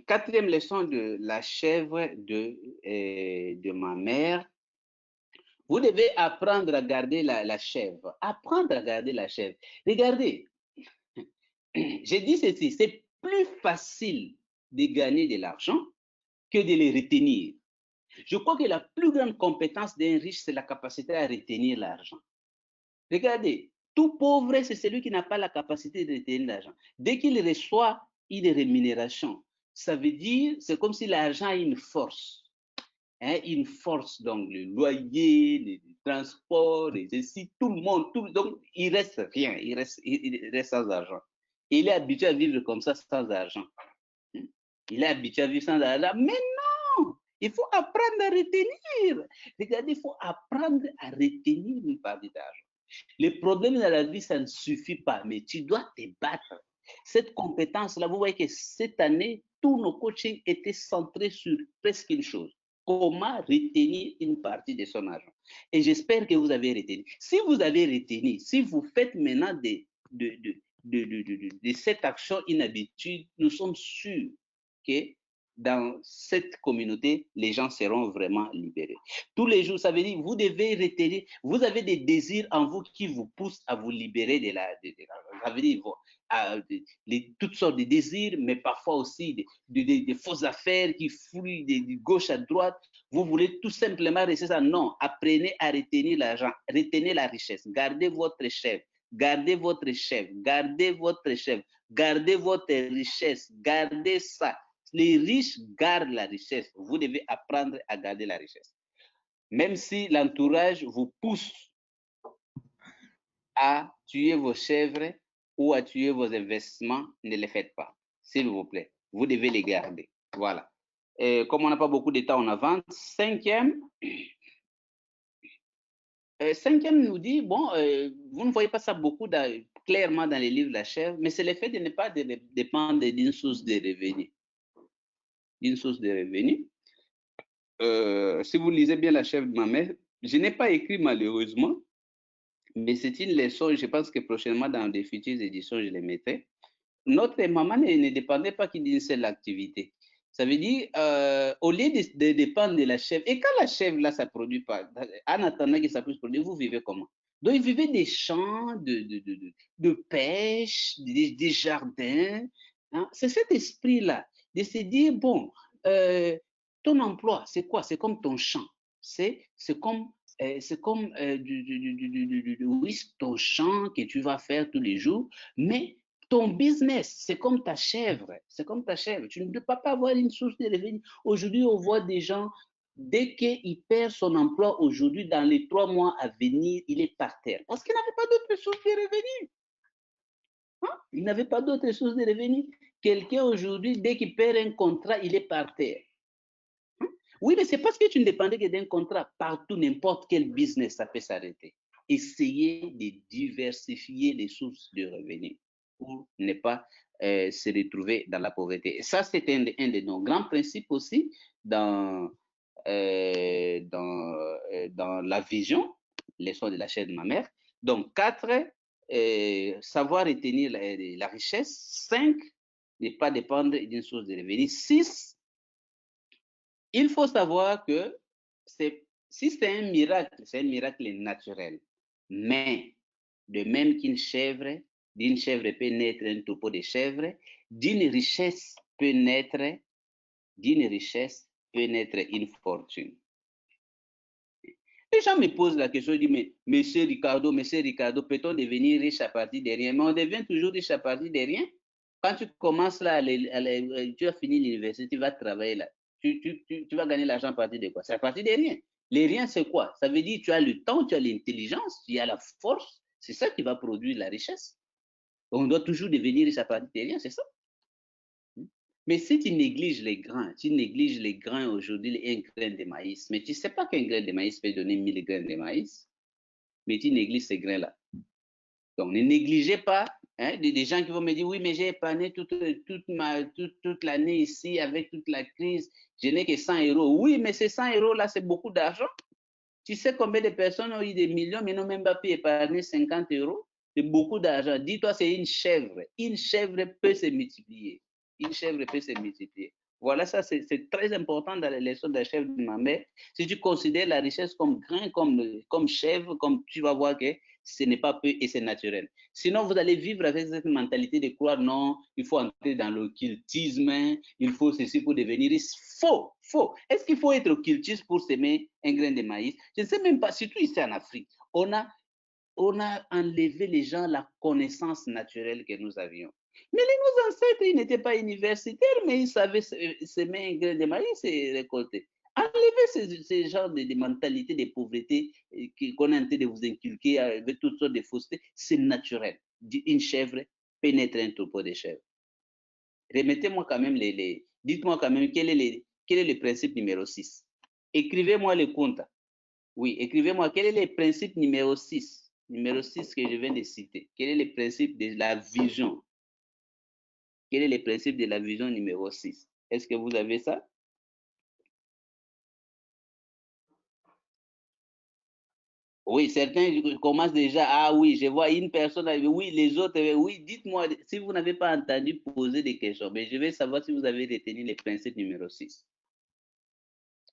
Quatrième leçon de la chèvre de ma mère. Vous devez apprendre à garder la chèvre. Apprendre à garder la chèvre. Regardez, j'ai dit ceci, c'est plus facile de gagner de l'argent que de les retenir. Je crois que la plus grande compétence d'un riche, c'est la capacité à retenir l'argent. Regardez, tout pauvre, c'est celui qui n'a pas la capacité de retenir l'argent. Dès qu'il reçoit une rémunération, ça veut dire, c'est comme si l'argent a une force. Hein, une force, donc le loyer, les transports, les ici, tout le monde, donc il reste rien, il reste sans argent. Il est habitué à vivre comme ça sans argent. Il est habitué à vivre sans argent, mais non, il faut apprendre à retenir. Regardez, il faut apprendre à retenir une partie d'argent. Le problème dans la vie, ça ne suffit pas, mais tu dois te battre. Cette compétence-là, vous voyez que cette année, tous nos coachings étaient centrés sur presque une chose. Comment retenir une partie de son argent. Et j'espère que vous avez retenu. Si vous avez retenu, si vous faites maintenant de cette action une habitude, nous sommes sûrs que dans cette communauté, les gens seront vraiment libérés. Tous les jours, ça veut dire, vous devez retenir, vous avez des désirs en vous qui vous poussent à vous libérer ça veut dire, toutes sortes de désirs, mais parfois aussi des fausses affaires qui fouillent de gauche à droite. Vous voulez tout simplement rester ça. Non, apprenez à retenir l'argent, retenez la richesse, gardez votre chef, gardez votre chef, gardez votre chef, gardez votre richesse, gardez ça. Les riches gardent la richesse. Vous devez apprendre à garder la richesse. Même si l'entourage vous pousse à tuer vos chèvres ou à tuer vos investissements, ne les faites pas. s'il vous plaît. Vous devez les garder. Voilà. Et comme on n'a pas beaucoup de temps en avance, cinquième nous dit, bon, vous ne voyez pas ça beaucoup clairement dans les livres de la chèvre, mais c'est le fait de ne pas dépendre d'une source de revenus. D'une source de revenus. Si vous lisez bien la chèvre de ma mère, je n'ai pas écrit malheureusement, mais c'est une leçon, je pense que prochainement dans des futures éditions, je les mettrai. Notre maman ne dépendait pas d'une seule activité. Ça veut dire, au lieu de dépendre de la chèvre, et quand la chèvre, là, ça ne produit pas, en attendant que ça puisse produire, vous vivez comment? Donc, ils vivaient des champs de pêche, des jardins. Hein? C'est cet esprit-là, de se dire, bon, ton emploi, c'est quoi? C'est comme ton champ. C'est comme oui, ton champ que tu vas faire tous les jours, mais ton business, c'est comme ta chèvre. C'est comme ta chèvre. Tu ne peux pas avoir une source de revenus. Aujourd'hui, on voit des gens, dès qu'il perd son emploi aujourd'hui, dans les 3 mois à venir, il est par terre. Parce qu'il n'avait pas d'autre source de revenus. Hein? Il n'avait pas d'autre source de revenus. Quelqu'un aujourd'hui, dès qu'il perd un contrat, il est par terre. Hein? Oui, mais c'est parce que tu ne dépendais que d'un contrat. Partout, n'importe quel business, ça peut s'arrêter. Essayez de diversifier les sources de revenus pour ne pas se retrouver dans la pauvreté. Et ça, c'est un de nos grands principes aussi dans la vision, leçon de la chair de ma mère. Donc, 4, savoir retenir la richesse. 5, ne pas dépendre d'une source de revenus. 6, il faut savoir que si c'est un miracle naturel. Mais de même d'une chèvre peut naître un troupeau de chèvres, d'une richesse peut naître une fortune. Les gens me posent la question, ils disent, mais monsieur Ricardo, peut-on devenir riche à partir de rien? Mais on devient toujours riche à partir de rien. Quand tu commences là, tu as fini l'université, tu vas travailler là. Tu vas gagner l'argent à partir de quoi? C'est à partir de rien. Les rien, c'est quoi? Ça veut dire que tu as le temps, tu as l'intelligence, tu as la force. C'est ça qui va produire la richesse. On doit toujours devenir riche à partir de rien, c'est ça. Mais si tu négliges les grains aujourd'hui, un grain de maïs, mais tu ne sais pas qu'un grain de maïs peut donner 1000 grains de maïs, mais tu négliges ces grains-là. Donc, ne négligez pas des gens qui vont me dire, oui, mais j'ai épargné toute l'année ici avec toute la crise, je n'ai que 100 euros. Oui, mais ces 100 euros-là, c'est beaucoup d'argent. Tu sais combien de personnes ont eu des millions, mais n'ont même pas pu épargner 50 euros? C'est beaucoup d'argent. Dis-toi, c'est une chèvre. Une chèvre peut se multiplier. Une chèvre peut se multiplier. Voilà, ça, c'est très important dans les leçons de la chèvre de ma mère. Si tu considères la richesse comme grain, comme chèvre, comme tu vas voir que ce n'est pas peu et c'est naturel. Sinon, vous allez vivre avec cette mentalité de croire, non, il faut entrer dans l'occultisme, il faut ceci pour devenir riche. Faux, faux. Est-ce qu'il faut être occultiste pour s'aimer un grain de maïs? Je ne sais même pas, surtout ici en Afrique. On a enlevé les gens la connaissance naturelle que nous avions. Mais nos ancêtres, ils n'étaient pas universitaires, mais ils savaient semer un grain de maïs et récolter. Enlevez ce genre de mentalité de pauvreté qu'on est en train de vous inculquer avec toutes sortes de faussetés. C'est naturel. Une chèvre peut naître un troupeau de chèvres. Remettez-moi quand même dites-moi quand même quel est le principe numéro 6. Écrivez-moi le compte. Oui, écrivez-moi quel est le principe numéro 6. Numéro 6 que je viens de citer. Quel est le principe de la vision? Quel est le principe de la vision numéro 6? Est-ce que vous avez ça? Oui, certains commencent déjà. Ah oui, je vois une personne. Oui, les autres. Oui, dites-moi si vous n'avez pas entendu poser des questions. Mais je vais savoir si vous avez retenu le principe numéro 6.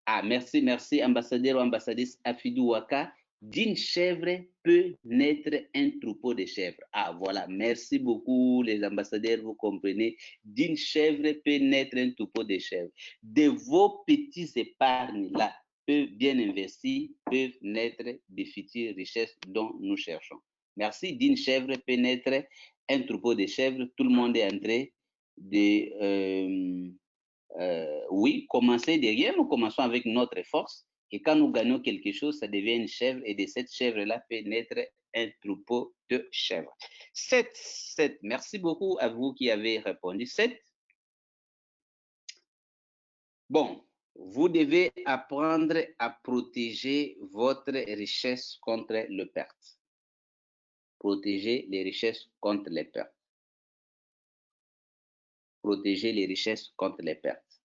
Ah, merci, merci, ambassadeur ou ambassadrice Afidou Waka. D'une chèvre peut naître un troupeau de chèvres. Ah, voilà, merci beaucoup, les ambassadeurs, vous comprenez. D'une chèvre peut naître un troupeau de chèvres. De vos petits épargnes-là, bien investis, peuvent naître des futures richesses dont nous cherchons. Merci, d'une chèvre peut naître un troupeau de chèvres. Tout le monde est entré de... oui, commencer derrière, nous commençons avec notre force. Et quand nous gagnons quelque chose, ça devient une chèvre. Et de cette chèvre-là peut naître un troupeau de chèvres. 7. Merci beaucoup à vous qui avez répondu. 7. Bon, vous devez apprendre à protéger votre richesse contre les pertes. Protéger les richesses contre les pertes. Protéger les richesses contre les pertes.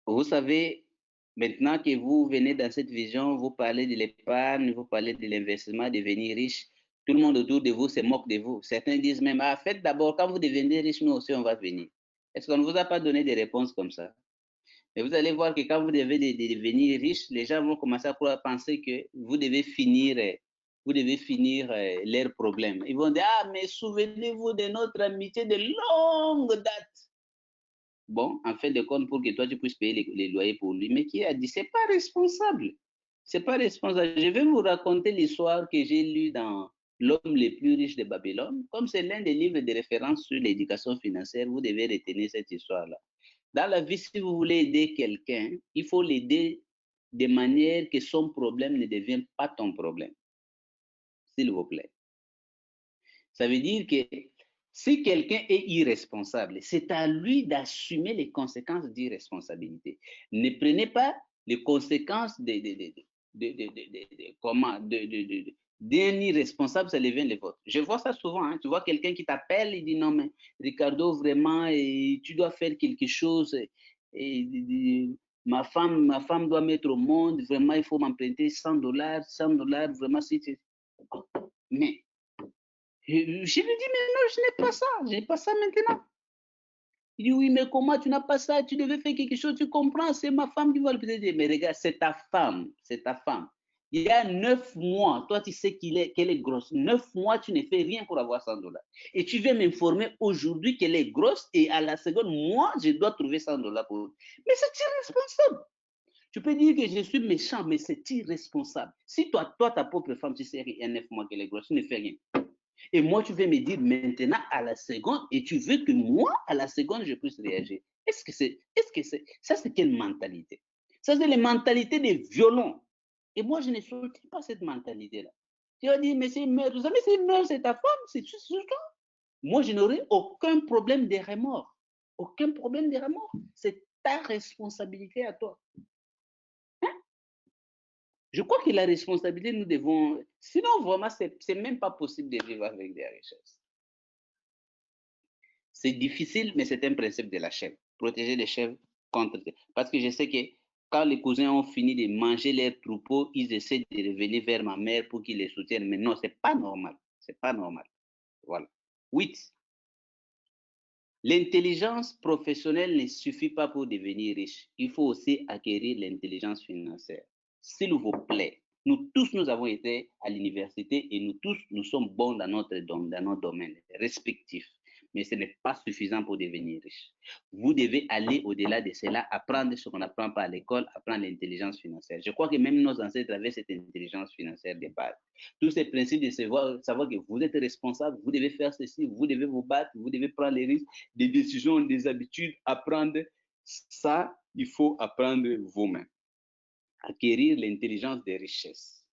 Vous savez, maintenant que vous venez dans cette vision, vous parlez de l'épargne, vous parlez de l'investissement, devenir riche. Tout le monde autour de vous se moque de vous. Certains disent même, ah, faites d'abord, quand vous devenez riche, nous aussi, on va venir. Est-ce qu'on ne vous a pas donné des réponses comme ça? Mais vous allez voir que quand vous devez devenir riche, les gens vont commencer à penser que vous devez finir leurs problèmes. Ils vont dire, ah, mais souvenez-vous de notre amitié de longue date. Bon, en fin de compte, pour que toi, tu puisses payer les loyers pour lui. Mais qui a dit, c'est pas responsable. C'est pas responsable. Je vais vous raconter l'histoire que j'ai lue dans L'homme le plus riche de Babylone. Comme c'est l'un des livres de référence sur l'éducation financière, vous devez retenir cette histoire-là. Dans la vie, si vous voulez aider quelqu'un, il faut l'aider de manière que son problème ne devienne pas ton problème. S'il vous plaît. Ça veut dire que si quelqu'un est irresponsable, c'est à lui d'assumer les conséquences d'irresponsabilité. Ne prenez pas les conséquences d'un irresponsable, ça devient les vôtres. Je vois ça souvent. Hein. Tu vois quelqu'un qui t'appelle, il dit non, mais Ricardo, vraiment, tu dois faire quelque chose. Ma femme doit mettre au monde, vraiment, il faut m'emprunter $100, $100, vraiment, si tu. Mais je lui dis, mais non, je n'ai pas ça, je n'ai pas ça maintenant. Il dit, oui, mais comment tu n'as pas ça? Tu devais faire quelque chose, tu comprends, c'est ma femme qui va le dire. Mais regarde, c'est ta femme, c'est ta femme. Il y a 9 mois, toi tu sais qu'elle est grosse. 9 mois, tu ne fais rien pour avoir $100. Et tu viens m'informer aujourd'hui qu'elle est grosse et à la seconde, moi, je dois trouver $100 pour. Mais c'est irresponsable. Tu peux dire que je suis méchant, mais c'est irresponsable. Si toi, ta propre femme, tu sais, il y a 9 mois qu'elle est grosse, tu ne fais rien. Et moi, tu veux me dire maintenant à la seconde, et tu veux que moi, à la seconde, je puisse réagir. Ça, c'est quelle mentalité? Ça, c'est la mentalité des violons. Et moi, je ne soutiens pas cette mentalité-là. Tu vas dire, mais c'est une mère, vous savez, c'est une mère, c'est ta femme, c'est tout ça. Moi, je n'aurai aucun problème de remords. Aucun problème de remords. C'est ta responsabilité à toi. Je crois que la responsabilité, nous devons. Sinon, vraiment, c'est même pas possible de vivre avec des richesses. C'est difficile, mais c'est un principe de la chèvre. Protéger les chèvres contre. Parce que je sais que quand les cousins ont fini de manger leurs troupeaux, ils essaient de revenir vers ma mère pour qu'ils les soutiennent. Mais non, c'est pas normal. C'est pas normal. Voilà. 8. L'intelligence professionnelle ne suffit pas pour devenir riche. Il faut aussi acquérir l'intelligence financière. S'il vous plaît, nous tous, nous avons été à l'université et nous tous, nous sommes bons dans notre domaine respectif. Mais ce n'est pas suffisant pour devenir riche. Vous devez aller au-delà de cela, apprendre ce qu'on n'apprend pas à l'école, apprendre l'intelligence financière. Je crois que même nos ancêtres avaient cette intelligence financière de base. Tous ces principes de savoir que vous êtes responsable, vous devez faire ceci, vous devez vous battre, vous devez prendre les risques, des décisions, des habitudes, apprendre. Ça, il faut apprendre vous-même. Acquérir l'intelligence des richesses,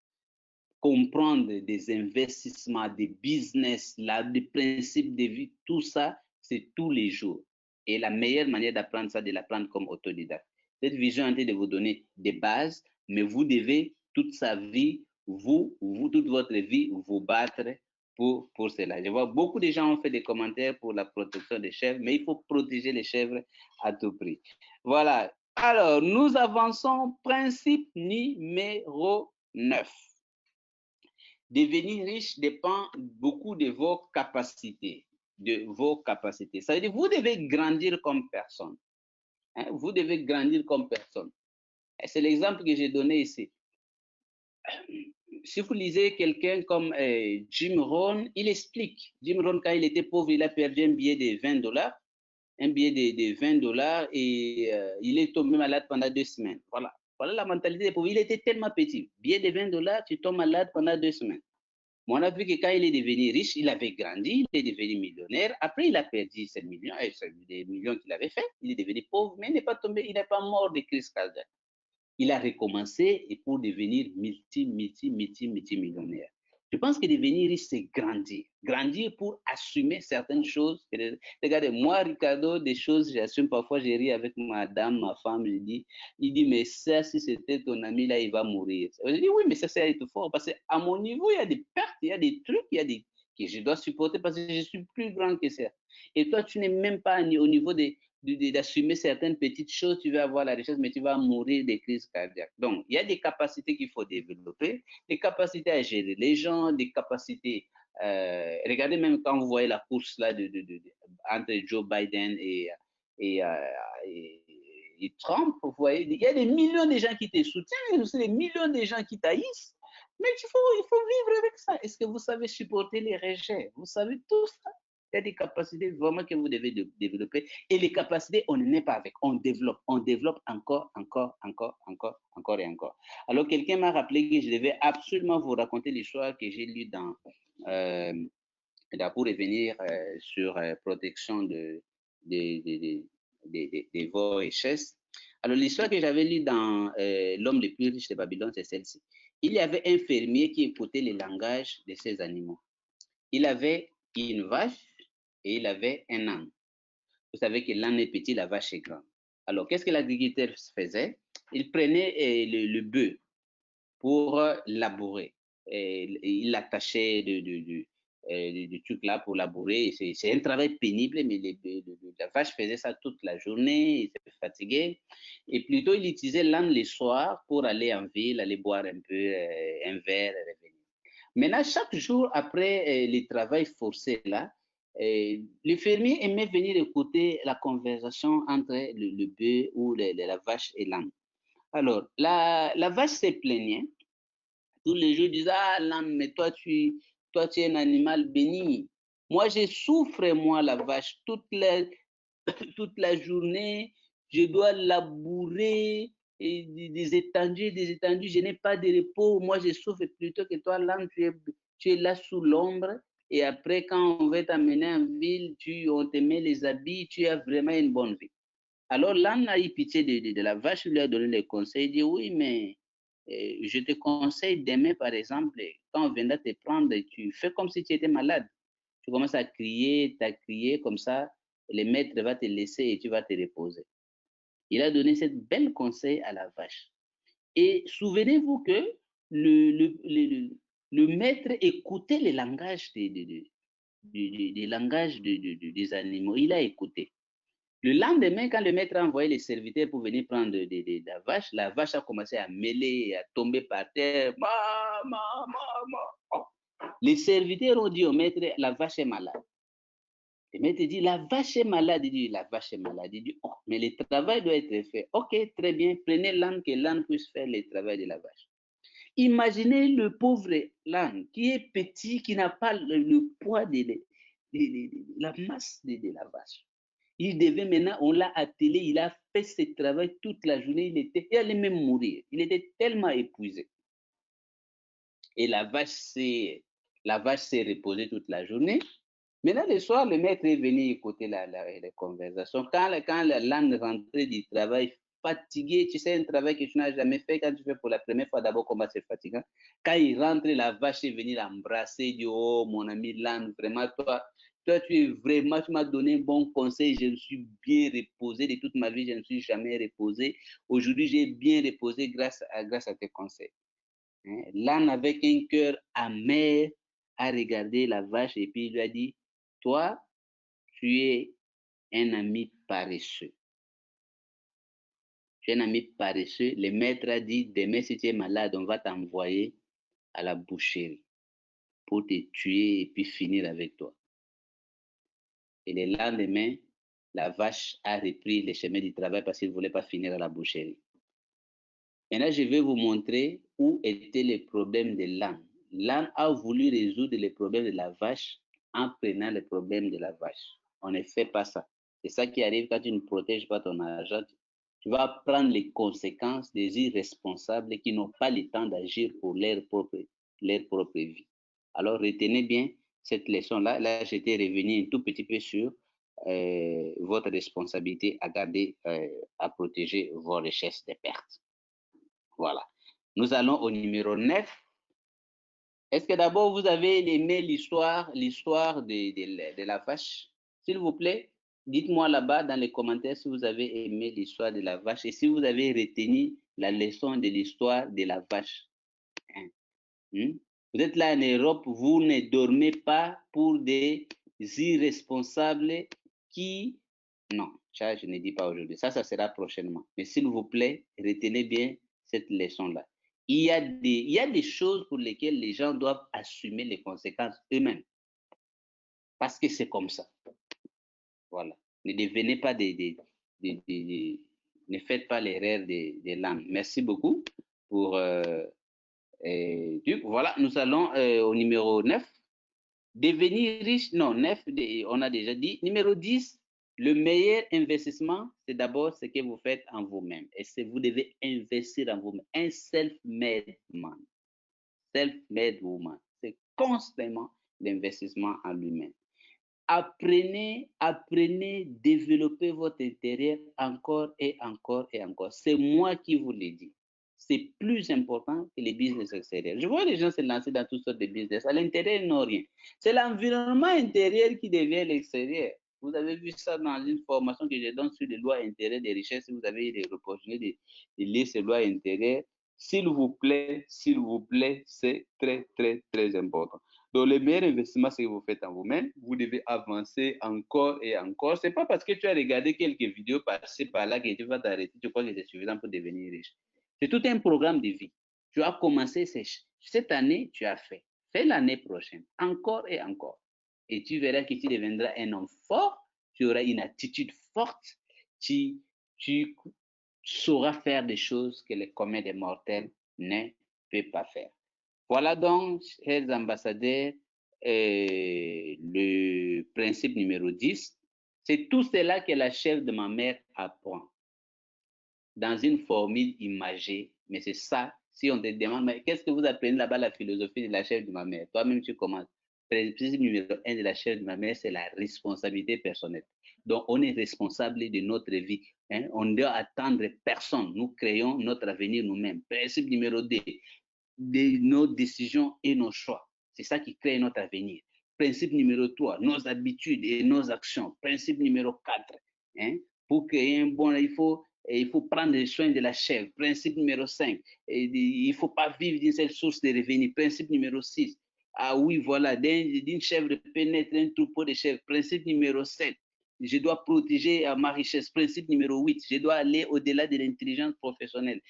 comprendre des investissements, des business, des principes de vie, tout ça, c'est tous les jours. Et la meilleure manière d'apprendre ça, de l'apprendre comme autodidacte. Cette vision est en train de vous donner des bases, mais vous devez toute sa vie, toute votre vie, vous battre pour cela. Je vois beaucoup de gens ont fait des commentaires pour la protection des chèvres, mais il faut protéger les chèvres à tout prix. Voilà. Alors, nous avançons. Principe numéro 9. Devenir riche dépend beaucoup de vos capacités. Ça veut dire que vous devez grandir comme personne. Hein? Vous devez grandir comme personne. C'est l'exemple que j'ai donné ici. Si vous lisez quelqu'un comme Jim Rohn, il explique. Jim Rohn, quand il était pauvre, il a perdu un billet de $20. Un billet de $20 et il est tombé malade pendant 2 semaines. Voilà. Voilà la mentalité des pauvres. Il était tellement petit. Billet de $20, tu tombes malade pendant 2 semaines. Mais on a vu que quand il est devenu riche, il avait grandi, il est devenu millionnaire. Après, il a perdu ses millions, des millions qu'il avait fait. Il est devenu pauvre, mais il n'est pas tombé, il n'est pas mort de crise cardiaque. Il a recommencé et pour devenir multimillionnaire. Je pense que devenir riche, c'est grandir. Grandir pour assumer certaines choses. Regardez, moi, Ricardo, des choses, j'assume parfois, j'ai ri avec madame, ma femme, je dis, il dit, mais ça, si c'était ton ami, là, il va mourir. Je dis, oui, mais ça, c'est être fort. Parce qu'à mon niveau, il y a des pertes, il y a des trucs, il y a des que je dois supporter parce que je suis plus grand que ça. Et toi, tu n'es même pas au niveau d'assumer certaines petites choses, tu vas avoir la richesse, mais tu vas mourir des crises cardiaques. Donc, il y a des capacités qu'il faut développer, des capacités à gérer les gens, des capacités. Regardez même quand vous voyez la course là entre Joe Biden et, euh, et, et Trump, vous voyez, il y a des millions de gens qui te soutiennent, il y a aussi des millions de gens qui taillissent. Mais il faut vivre avec ça. Est-ce que vous savez supporter les rejets? Vous savez tout ça? Il y a des capacités vraiment que vous devez développer. Et les capacités, on ne naît pas avec. On développe encore, encore, encore, encore, encore et encore. Alors, quelqu'un m'a rappelé que je devais absolument vous raconter l'histoire que j'ai lue euh, pour revenir sur protection des veaux et chaises. Alors, l'histoire que j'avais lue dans L'homme le plus riche de Babylone, c'est celle-ci. Il y avait un fermier qui écoutait le langage de ses animaux. Il avait une vache et il avait un âne. Vous savez que l'âne est petit, la vache est grande. Alors, qu'est-ce que l'agriculteur faisait? Il prenait le bœuf pour labourer. Il l'attachait du truc là pour labourer. C'est un travail pénible, mais la vache faisait ça toute la journée, il se fatiguait. Et plutôt, il utilisait l'âne le soir pour aller en ville, aller boire un peu un verre et revenir. Maintenant, chaque jour après le travail forcé là, le fermier aimait venir écouter la conversation entre le bœuf ou la vache et l'âne. Alors, la vache se plaignait. Tous les jours, disait, ah, l'âne, mais toi, tu es un animal béni. Moi, je souffre, moi, la vache, toute la journée. Je dois labourer et des étendues, des étendues. Je n'ai pas de repos. Moi, je souffre plutôt que toi, l'âne, tu es là sous l'ombre. Et après, quand on va t'amener en ville, on te met les habits, tu as vraiment une bonne vie. Alors l'âne a eu pitié de la vache, lui a donné les conseils, il dit oui, mais je te conseille demain, par exemple, quand on viendra te prendre, tu fais comme si tu étais malade. Tu commences à crier comme ça, le maître va te laisser et tu vas te reposer. Il a donné cette belle conseil à la vache. Et souvenez-vous que le maître écoutait le langage des animaux. Il a écouté. Le lendemain, quand le maître a envoyé les serviteurs pour venir prendre la vache a commencé à mêler, à tomber par terre. Ma, ma, ma, ma. Oh. Les serviteurs ont dit au maître, la vache est malade. Le maître dit, la vache est malade. Il dit, la vache est malade. Il dit, oh, mais le travail doit être fait. Ok, très bien, prenez l'âne, que l'âne puisse faire le travail de la vache. Imaginez le pauvre l'âne qui est petit, qui n'a pas le poids de la masse de la vache. Il devait maintenant, on l'a attelé, il a fait ce travail toute la journée, il allait même mourir. Il était tellement épuisé. Et la vache s'est reposée toute la journée. Maintenant, le soir, le maître est venu écouter la conversation. Quand l'âne rentrait du travail fatigué, tu sais, un travail que tu n'as jamais fait, quand tu fais pour la première fois, d'abord, comment c'est fatigant. Quand il rentre, la vache est venue l'embrasser, il dit, oh, mon ami l'âne, vraiment, tu m'as donné un bon conseil, je me suis bien reposé, de toute ma vie, je ne me suis jamais reposé. Aujourd'hui, j'ai bien reposé grâce à tes conseils. Hein? L'âne, avec un cœur amer, a regardé la vache et puis il lui a dit, toi, tu es un ami paresseux. Tu es un ami paresseux. Le maître a dit, demain, si tu es malade, on va t'envoyer à la boucherie pour te tuer et puis finir avec toi. Et le lendemain, la vache a repris le chemin du travail parce qu'il ne voulait pas finir à la boucherie. Maintenant, je vais vous montrer où était le problème de l'âne. L'âne a voulu résoudre les problèmes de la vache en prenant les problèmes de la vache. On ne fait pas ça. C'est ça qui arrive quand tu ne protèges pas ton argent. Tu vas prendre les conséquences des irresponsables qui n'ont pas le temps d'agir pour leur propre vie. Alors, retenez bien cette leçon-là. Là, j'étais revenu un tout petit peu sur votre responsabilité à garder, à protéger vos richesses des pertes. Voilà. Nous allons au numéro 9. Est-ce que d'abord vous avez aimé l'histoire de la vache? S'il vous plaît, dites-moi là-bas dans les commentaires si vous avez aimé l'histoire de la vache et si vous avez retenu la leçon de l'histoire de la vache. Hein? Hmm? Vous êtes là en Europe, vous ne dormez pas pour des irresponsables qui... Non, ça je ne dis pas aujourd'hui. Ça sera prochainement. Mais s'il vous plaît, retenez bien cette leçon-là. Il y a des choses pour lesquelles les gens doivent assumer les conséquences eux-mêmes. Parce que c'est comme ça. Voilà. Ne devenez pas ne faites pas l'erreur des langues. Merci beaucoup pour... voilà, nous allons au numéro 9. Devenir riche, non, 9, on a déjà dit. Numéro 10, le meilleur investissement, c'est d'abord ce que vous faites en vous-même. Et c'est vous devez investir en vous-même. Un self-made man. Self-made woman. C'est constamment l'investissement en lui-même. Apprenez, développez votre intérieur encore et encore et encore. C'est moi qui vous l'ai dit. C'est plus important que les business extérieurs. Je vois les gens se lancer dans toutes sortes de business. À l'intérieur, ils n'ont rien. C'est l'environnement intérieur qui devient l'extérieur. Vous avez vu ça dans une formation que je donne sur les lois intérieures des richesses. Si vous avez eu l'opportunité de lire ces lois intérieures, s'il vous plaît, c'est très, très, très important. Donc, le meilleur investissement, c'est que vous faites en vous-même. Vous devez avancer encore et encore. Ce n'est pas parce que tu as regardé quelques vidéos par-ci, par-là que tu vas t'arrêter. Tu crois que c'est suffisant pour devenir riche. C'est tout un programme de vie. Tu as commencé cette année, tu as fait. Fais l'année prochaine, encore et encore. Et tu verras que tu deviendras un homme fort, tu auras une attitude forte, tu sauras faire des choses que les communs des mortels ne peuvent pas faire. Voilà donc, chers ambassadeurs, le principe numéro 10. C'est tout cela que la chef de ma mère apprend dans une formule imagée. Mais c'est ça, si on te demande, mais qu'est-ce que vous apprenez là-bas, la philosophie de la chef de ma mère? Toi-même, tu commences. Le principe numéro 1 de la chef de ma mère, c'est la responsabilité personnelle. Donc, on est responsable de notre vie. Hein? On ne doit attendre personne. Nous créons notre avenir nous-mêmes. Principe numéro 2, de nos décisions et nos choix. C'est ça qui crée notre avenir. Principe numéro 3, nos habitudes et nos actions. Principe numéro 4, hein, pour créer un bon, il faut prendre soin de la chèvre. Principe numéro 5, il ne faut pas vivre d'une seule source de revenus. Principe numéro 6, ah oui, voilà, d'une chèvre peut naître un troupeau de chèvres. Principe numéro 7, je dois protéger ma richesse. Principe numéro 8, je dois aller au-delà de l'intelligence professionnelle.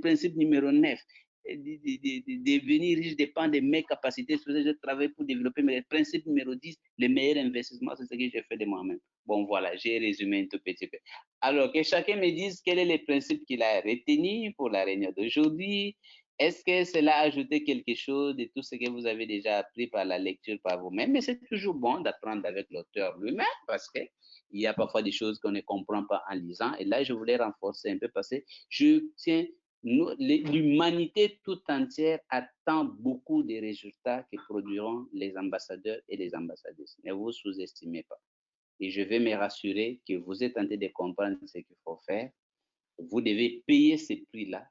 Principe numéro 9, devenir riche dépend de mes capacités. Je travaille pour développer mes principes numéro 10. Le meilleur investissement, c'est ce que j'ai fait de moi-même. Bon, voilà, j'ai résumé un tout petit peu. Alors, que chacun me dise quel est le principe qu'il a retenu pour la réunion d'aujourd'hui. Est-ce que cela a ajouté quelque chose de tout ce que vous avez déjà appris par la lecture par vous-même? Mais c'est toujours bon d'apprendre avec l'auteur lui-même parce qu'il y a parfois des choses qu'on ne comprend pas en lisant. Et là, je voulais renforcer un peu parce que je tiens l'humanité tout entière attend beaucoup des résultats que produiront les ambassadeurs et les ambassadrices. Ne vous sous-estimez pas. Et je vais me rassurer que vous êtes en train de comprendre ce qu'il faut faire. Vous devez payer ce prix-là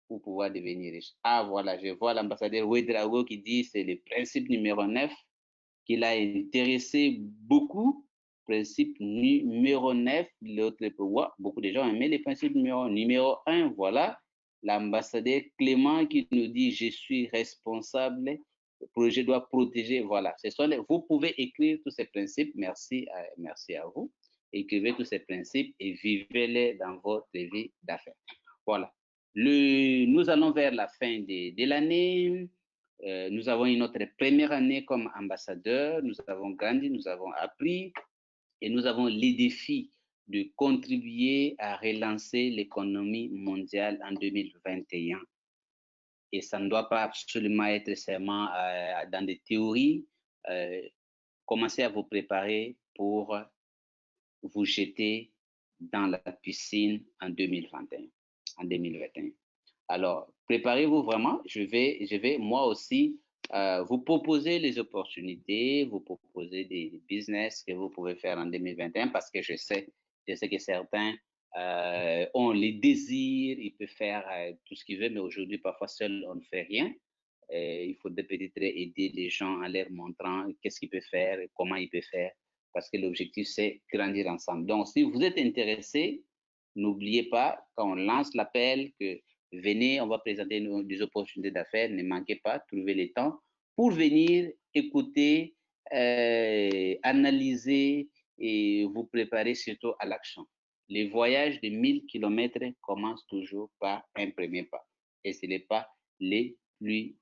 pour pouvoir devenir riche. Ah, voilà, je vois l'ambassadeur Ouedraogo qui dit c'est le principe numéro 9 qui l'a intéressé beaucoup. Principe numéro 9, l'autre, beaucoup de gens aimaient les principes numéro 1, voilà. L'ambassadeur Clément qui nous dit je suis responsable, le projet doit protéger, voilà. Vous pouvez écrire tous ces principes, merci à vous. Écrivez tous ces principes et vivez-les dans votre vie d'affaires. Voilà. Nous allons vers la fin de l'année. Nous avons eu notre première année comme ambassadeur, nous avons grandi, nous avons appris et nous avons les défis de contribuer à relancer l'économie mondiale en 2021. Et ça ne doit pas absolument être seulement dans des théories. Commencez à vous préparer pour vous jeter dans la piscine en 2021. En 2021. Alors, préparez-vous vraiment. Je vais moi aussi vous proposer les opportunités, vous proposer des business que vous pouvez faire en 2021 parce que je sais que certains ont les désirs, ils peuvent faire tout ce qu'ils veulent, mais aujourd'hui, parfois seul, on ne fait rien. il faudrait peut-être aider les gens en leur montrant qu'est-ce qu'ils peuvent faire et comment ils peuvent faire, parce que l'objectif, c'est grandir ensemble. Donc, si vous êtes intéressé, n'oubliez pas, quand on lance l'appel, que venez, on va présenter des opportunités d'affaires, ne manquez pas, trouvez le temps pour venir écouter, analyser et vous préparer surtout à l'action. Les voyages de 1000 km commencent toujours par un premier pas et ce n'est pas les plus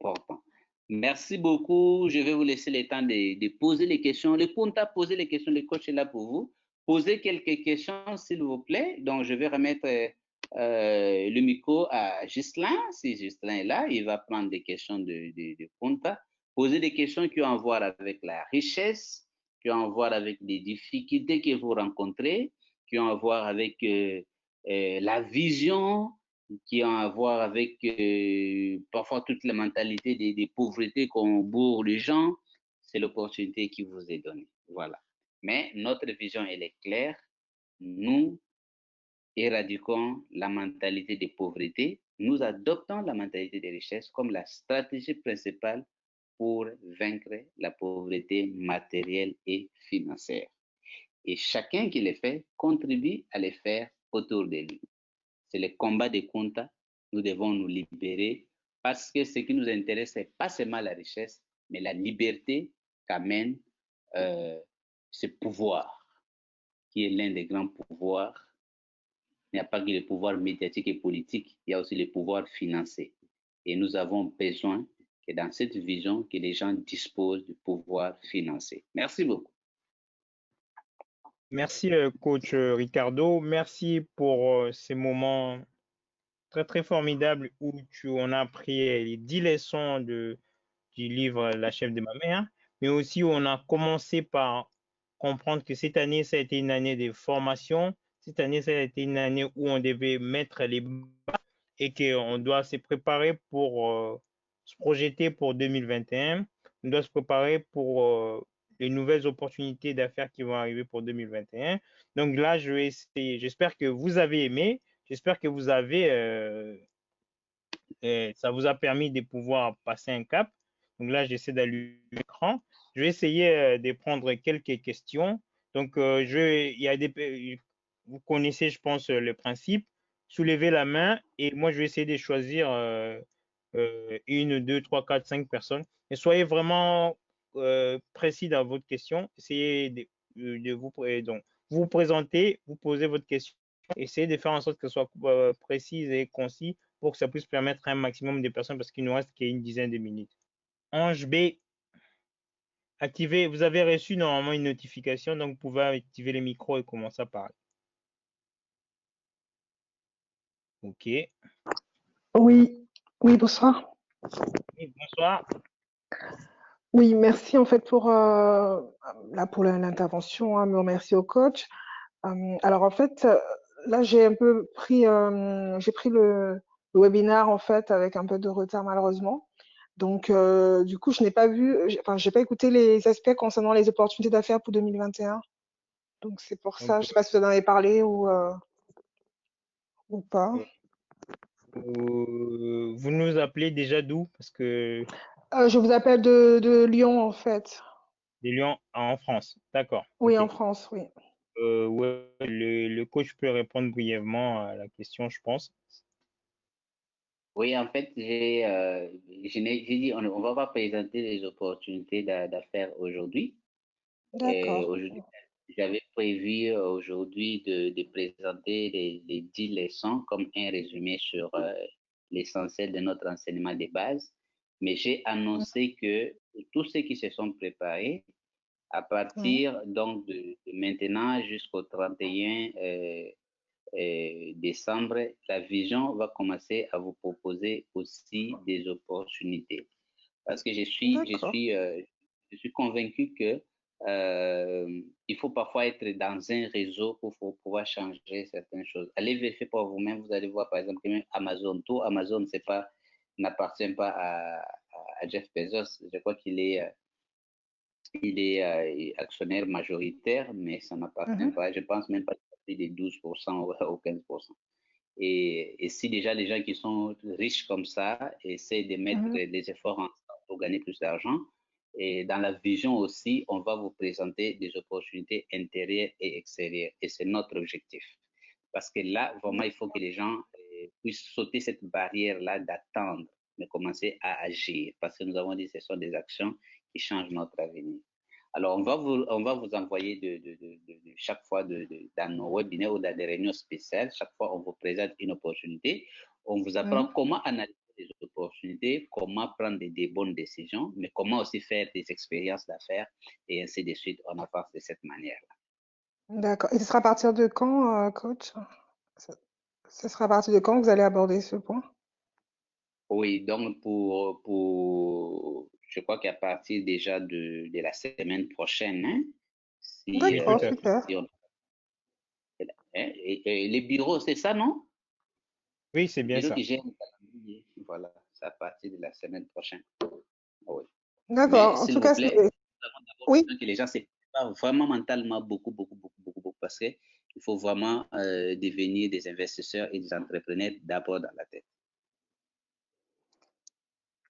importants. Merci beaucoup. Je vais vous laisser le temps de poser les questions. Le Punta, posez les questions. Le coach est là pour vous. Posez quelques questions, s'il vous plaît. Donc, je vais remettre le micro à Ghislain. Si Ghislain est là, il va prendre des questions de Punta. Posez des questions qui ont à voir avec la richesse, qui ont à voir avec les difficultés que vous rencontrez, qui ont à voir avec la vision, qui ont à voir avec parfois toute la mentalité des pauvretés qu'on bourre les gens. C'est l'opportunité qui vous est donnée. Voilà. Mais notre vision, elle est claire. Nous éradiquons la mentalité de pauvreté. Nous adoptons la mentalité de richesse comme la stratégie principale pour vaincre la pauvreté matérielle et financière. Et chacun qui le fait contribue à le faire autour de lui. C'est le combat de Kunta. Nous devons nous libérer parce que ce qui nous intéresse, c'est pas seulement la richesse, mais la liberté qu'amène ce pouvoir, qui est l'un des grands pouvoirs. Il n'y a pas que le pouvoir médiatique et politique, il y a aussi le pouvoir financier. Et nous avons besoin que dans cette vision, que les gens disposent du pouvoir financier. Merci beaucoup. Merci, coach Ricardo. Merci pour ces moments très, très formidables où on a appris les 10 leçons du livre La chef de ma mère, mais aussi où on a commencé par comprendre que cette année, ça a été une année de formation. Cette année, ça a été une année où on devait mettre les bases et qu'on doit se préparer pour se projeter pour 2021. On doit se préparer pour les nouvelles opportunités d'affaires qui vont arriver pour 2021. Donc là, je vais essayer. J'espère que vous avez aimé. J'espère que vous avez, ça vous a permis de pouvoir passer un cap. Donc là, j'essaie d'allumer l'écran. Je vais essayer de prendre quelques questions. Donc, il y a vous connaissez, je pense, le principe. Soulevez la main et moi, je vais essayer de choisir une, deux, trois, quatre, cinq personnes. Et soyez vraiment précis dans votre question. Essayez de donc, vous présenter, vous posez votre question. Essayez de faire en sorte que ce soit précis et concis pour que ça puisse permettre à un maximum de personnes parce qu'il nous reste qu'une dizaine de minutes. Ange B, activez, vous avez reçu normalement une notification, donc vous pouvez activer les micros et commencer à parler. Ok. Oui, oui, bonsoir. Oui, bonsoir. Oui, merci en fait pour l'intervention, hein, mais merci au coach. Alors en fait, là j'ai un peu pris, j'ai pris le webinaire en fait avec un peu de retard malheureusement. Donc du coup, je n'ai pas vu, enfin j'ai pas écouté les aspects concernant les opportunités d'affaires pour 2021. Donc c'est pour ça, Donc, je sais pas si vous en avez parlé ou pas. vous nous appelez déjà d'où? Parce que Je vous appelle de Lyon en fait. des Lyon en France. D'accord. Oui, Ok. en France, oui. Ouais, le coach peut répondre brièvement à la question, je pense. Oui, en fait, j'ai dit, on ne va pas présenter les opportunités d'affaires aujourd'hui. D'accord. Aujourd'hui, j'avais prévu aujourd'hui de présenter les 10 leçons comme un résumé sur l'essentiel de notre enseignement de base. Mais j'ai annoncé que tous ceux qui se sont préparés, à partir donc de maintenant jusqu'au 31 décembre, la vision va commencer à vous proposer aussi des opportunités. Parce que je suis convaincu que il faut parfois être dans un réseau pour pouvoir changer certaines choses. Allez vérifier par vous-même, vous allez voir par exemple que même Amazon, tout Amazon n'appartient pas à Jeff Bezos. Je crois il est actionnaire majoritaire, mais ça n'appartient pas, je pense même pas plus de 12% ou 15%. Et si déjà les gens qui sont riches comme ça essaient de mettre des efforts ensemble pour gagner plus d'argent, et dans la vision aussi, on va vous présenter des opportunités intérieures et extérieures. Et c'est notre objectif. Parce que là, vraiment, il faut que les gens puissent sauter cette barrière-là d'attendre, mais commencer à agir. Parce que nous avons dit que ce sont des actions qui changent notre avenir. Alors, on va vous envoyer chaque fois dans nos webinaires ou dans des réunions spéciales, chaque fois on vous présente une opportunité. On vous apprend comment analyser les opportunités, comment prendre des bonnes décisions, mais comment aussi faire des expériences d'affaires et ainsi de suite. On avance de cette manière-là. D'accord. Et ce sera à partir de quand, coach? Ce sera à partir de quand que vous allez aborder ce point? Oui, donc je crois qu'à partir déjà de la semaine prochaine, hein, si, D'accord, tout à fait. super. si on, et les bureaux, c'est ça, non? Oui, c'est Le bien bureau ça. qui gère le calendrier, voilà, c'est à partir de la semaine prochaine. Oui. Mais D'accord. En s'il tout vous cas, plaît, nous avons d'abord oui. besoin que les gens se préparent vraiment mentalement beaucoup, parce qu'il faut vraiment devenir des investisseurs et des entrepreneurs d'abord dans la tête.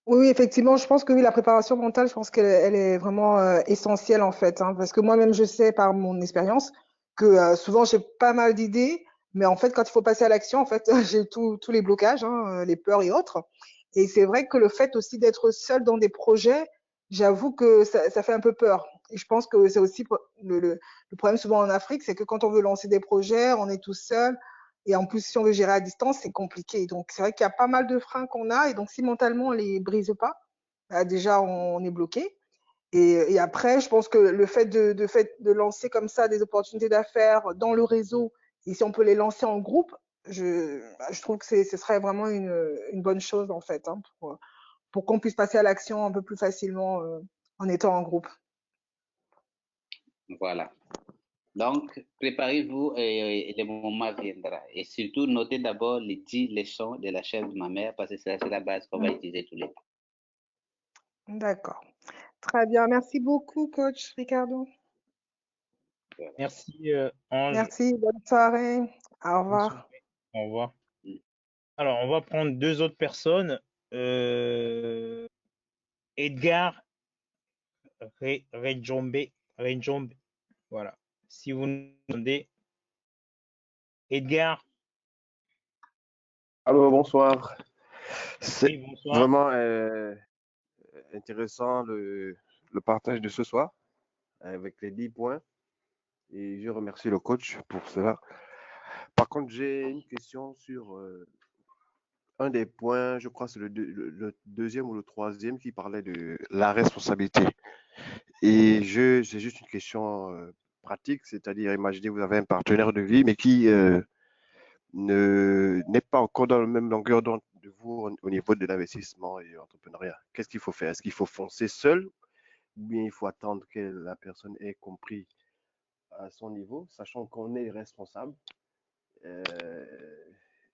Oui, oui, effectivement, je pense que oui, la préparation mentale, je pense qu'elle est vraiment essentielle en fait, hein, parce que moi-même, je sais par mon expérience que souvent j'ai pas mal d'idées, mais en fait, quand il faut passer à l'action, en fait, j'ai tous les blocages, hein, les peurs et autres. Et c'est vrai que le fait aussi d'être seul dans des projets, j'avoue que ça fait un peu peur. Et je pense que c'est aussi le problème souvent en Afrique, c'est que quand on veut lancer des projets, on est tout seul. Et en plus, si on veut gérer à distance, c'est compliqué. Donc, c'est vrai qu'il y a pas mal de freins qu'on a. Et donc, si mentalement, on les brise pas, bah, déjà, on est bloqué. Et après, je pense que le fait de lancer comme ça des opportunités d'affaires dans le réseau, et si on peut les lancer en groupe, je trouve que ce serait vraiment une bonne chose, en fait, hein, pour qu'on puisse passer à l'action un peu plus facilement en étant en groupe. Voilà. Donc, préparez-vous et le moment viendra. Et surtout, notez d'abord les 10 leçons de la chaîne de ma mère parce que c'est la base qu'on va utiliser tous les jours. D'accord. Très bien. Merci beaucoup, coach Ricardo. Voilà. Merci, Ange. Merci. Bonne soirée. Au Bonne revoir. soirée. Au revoir. Alors, on va prendre deux autres personnes. Edgar Rejombe. Voilà. Si vous nous demandez, Edgar, Allô, bonsoir. C'est oui, bonsoir. vraiment intéressant le partage de ce soir avec les 10 points et je remercie le coach pour cela. Par contre, j'ai une question sur un des points, je crois que c'est le deuxième ou le troisième qui parlait de la responsabilité. Et j'ai juste une question pratique, c'est-à-dire imaginez vous avez un partenaire de vie mais qui n'est pas encore dans la même longueur d'onde de vous au niveau de l'investissement et de l'entrepreneuriat. Qu'est-ce qu'il faut faire? Est-ce qu'il faut foncer seul ou bien il faut attendre que la personne ait compris à son niveau, sachant qu'on est responsable euh,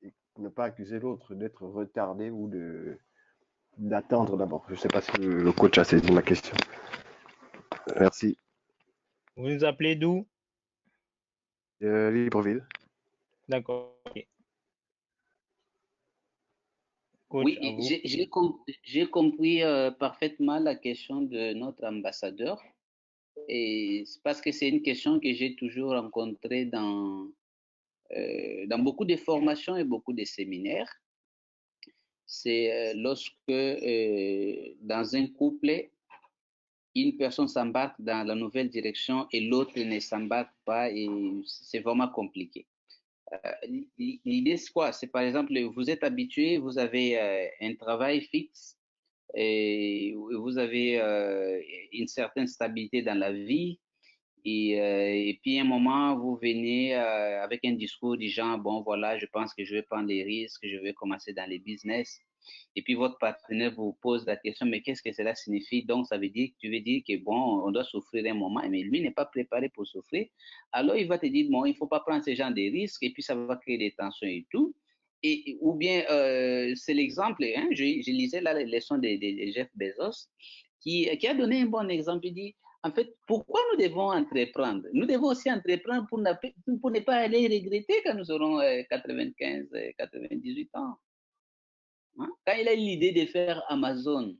et ne pas accuser l'autre d'être retardé ou d'attendre d'abord. Je ne sais pas si le coach a saisi ma question. Merci. Vous nous appelez d'où? Libreville. D'accord. Ok. Coach, Oui, à vous. j'ai compris parfaitement la question de notre ambassadeur. Et c'est parce que c'est une question que j'ai toujours rencontrée dans beaucoup de formations et beaucoup de séminaires. C'est lorsque dans un couple, une personne s'embarque dans la nouvelle direction et l'autre ne s'embarque pas et c'est vraiment compliqué. L'idée, c'est quoi? C'est par exemple, vous êtes habitué, vous avez un travail fixe et vous avez une certaine stabilité dans la vie. Et puis, à un moment, vous venez avec un discours du genre, bon, voilà, je pense que je vais prendre les risques, je vais commencer dans les business. Et puis, votre partenaire vous pose la question, mais qu'est-ce que cela signifie? Donc, ça veut dire, tu veux dire que, bon, on doit souffrir un moment, mais lui n'est pas préparé pour souffrir. Alors, il va te dire, bon, il ne faut pas prendre ce genre de risques, et puis ça va créer des tensions et tout. Ou bien, c'est l'exemple, hein, je lisais là les leçons de Jeff Bezos, qui a donné un bon exemple. Il dit, en fait, pourquoi nous devons entreprendre? Nous devons aussi entreprendre pour ne pas aller regretter quand nous aurons 95, 98 ans. Hein? Quand il a eu l'idée de faire Amazon,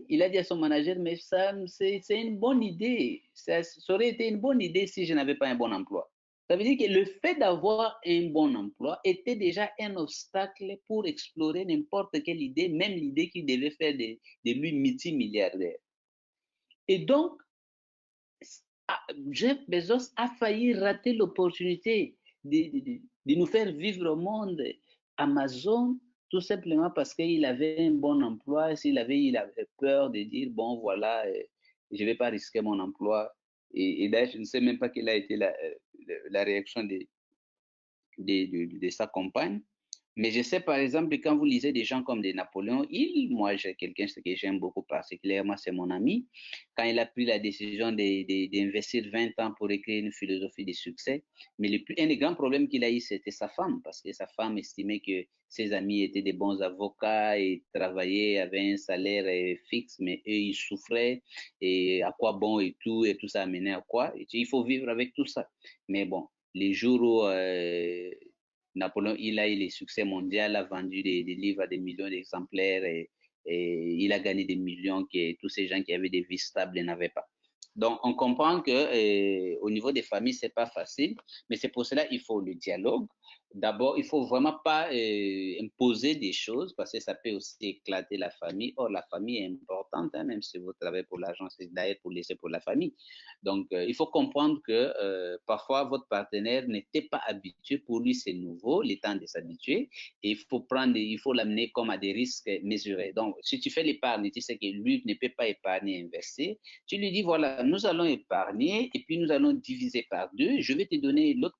il a dit à son manager, mais ça, c'est une bonne idée. Ça aurait été une bonne idée si je n'avais pas un bon emploi. Ça veut dire que le fait d'avoir un bon emploi était déjà un obstacle pour explorer n'importe quelle idée, même l'idée qui devait faire de lui multimilliardaire. Et donc, Jeff Bezos a failli rater l'opportunité de nous faire vivre au monde. Amazon, tout simplement parce qu'il avait un bon emploi, il avait peur de dire, bon, voilà, je ne vais pas risquer mon emploi. Et d'ailleurs, je ne sais même pas quelle a été la réaction de sa compagne. Mais je sais, par exemple, quand vous lisez des gens comme des Napoléon Hill, moi, j'ai quelqu'un que j'aime beaucoup particulièrement, c'est mon ami. Quand il a pris la décision d'investir 20 ans pour écrire une philosophie de succès, mais un des grands problèmes qu'il a eu, c'était sa femme, parce que sa femme estimait que ses amis étaient des bons avocats et travaillaient, avaient un salaire fixe, mais eux, ils souffraient, et à quoi bon et tout ça amenait à quoi? Et il faut vivre avec tout ça. Mais bon, les jours où Napoléon, il a eu les succès mondiaux, a vendu des livres à des millions d'exemplaires et il a gagné des millions que tous ces gens qui avaient des vies stables n'avaient pas. Donc, on comprend que au niveau des familles, c'est pas facile, mais c'est pour cela qu'il faut le dialogue. D'abord, il faut vraiment pas imposer des choses parce que ça peut aussi éclater la famille. Or, la famille est importante, hein, même si vous travaillez pour l'argent, c'est d'ailleurs pour laisser pour la famille. Donc, il faut comprendre que parfois, votre partenaire n'était pas habitué. Pour lui, c'est nouveau, le temps de s'habituer. Et il faut l'amener comme à des risques mesurés. Donc, si tu fais l'épargne, tu sais que lui ne peut pas épargner, investir. Tu lui dis, voilà, nous allons épargner et puis nous allons diviser par deux. Je vais te donner l'autre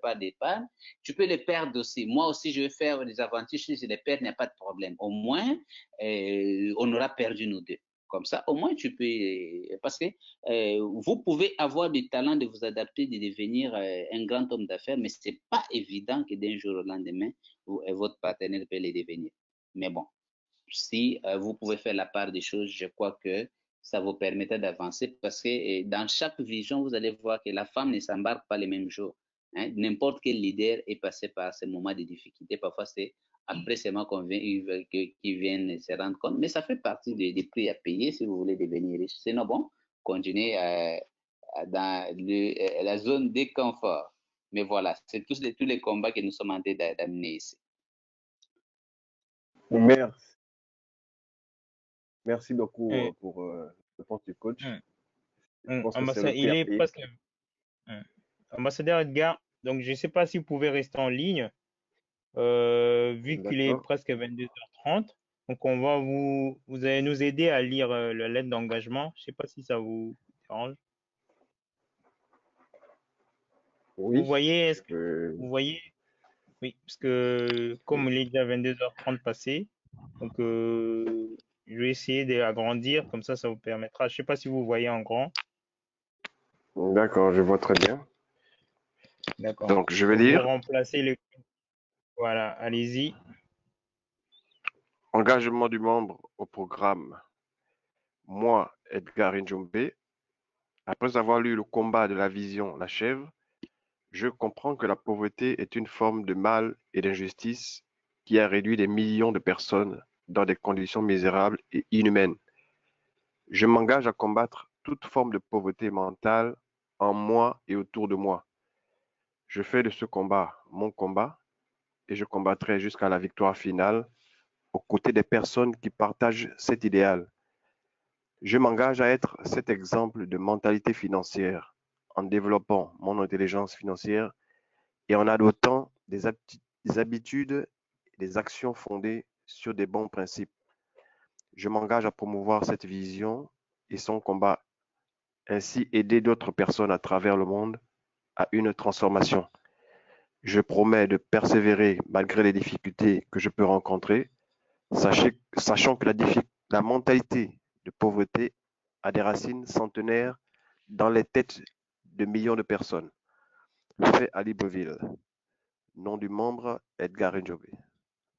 part d'épargne. Tu peux les perdre aussi. Moi aussi, je vais faire des aventures. Si je les perds, il n'y a pas de problème. Au moins, on aura perdu nos deux. Comme ça, au moins, tu peux... Parce que vous pouvez avoir du talent de vous adapter, de devenir un grand homme d'affaires, mais ce n'est pas évident que d'un jour au lendemain, votre partenaire peut les devenir. Mais bon, si vous pouvez faire la part des choses, je crois que ça vous permettra d'avancer parce que dans chaque vision, vous allez voir que la femme ne s'embarque pas les mêmes jours. Hein. N'importe quel leader est passé par ces moments de difficulté. Parfois, c'est après seulement qu'ils viennent se rendre compte. Mais ça fait partie des prix à payer si vous voulez devenir riche. Sinon, bon, continuez dans la zone de confort. Mais voilà, c'est tous les combats que nous sommes en train d'amener ici. Merci. Merci beaucoup pour le réponse du coach. Je pense que c'est le prix à payer. Presque... Ambassadeur Edgar, donc je ne sais pas si vous pouvez rester en ligne, vu qu'il est presque 22h30. Donc vous allez nous aider à lire la lettre d'engagement. Je ne sais pas si ça vous dérange. Oui. Vous voyez, vous voyez? Oui, parce que comme il est déjà 22h30 passé, donc je vais essayer d'agrandir, comme ça vous permettra. Je ne sais pas si vous voyez en grand. D'accord, je vois très bien. D'accord. Donc, je vais lire. Remplacer les... Voilà, allez-y. Engagement du membre au programme. Moi, Edgar Njombe, après avoir lu Le combat de la vision, la chèvre, je comprends que la pauvreté est une forme de mal et d'injustice qui a réduit des millions de personnes dans des conditions misérables et inhumaines. Je m'engage à combattre toute forme de pauvreté mentale en moi et autour de moi. Je fais de ce combat mon combat et je combattrai jusqu'à la victoire finale aux côtés des personnes qui partagent cet idéal. Je m'engage à être cet exemple de mentalité financière en développant mon intelligence financière et en adoptant des habitudes et des actions fondées sur des bons principes. Je m'engage à promouvoir cette vision et son combat, ainsi aider d'autres personnes à travers le monde à une transformation. Je promets de persévérer malgré les difficultés que je peux rencontrer, sachant que la mentalité de pauvreté a des racines centenaires dans les têtes de millions de personnes. Fait à Libreville. Nom du membre, Edgar Njombe.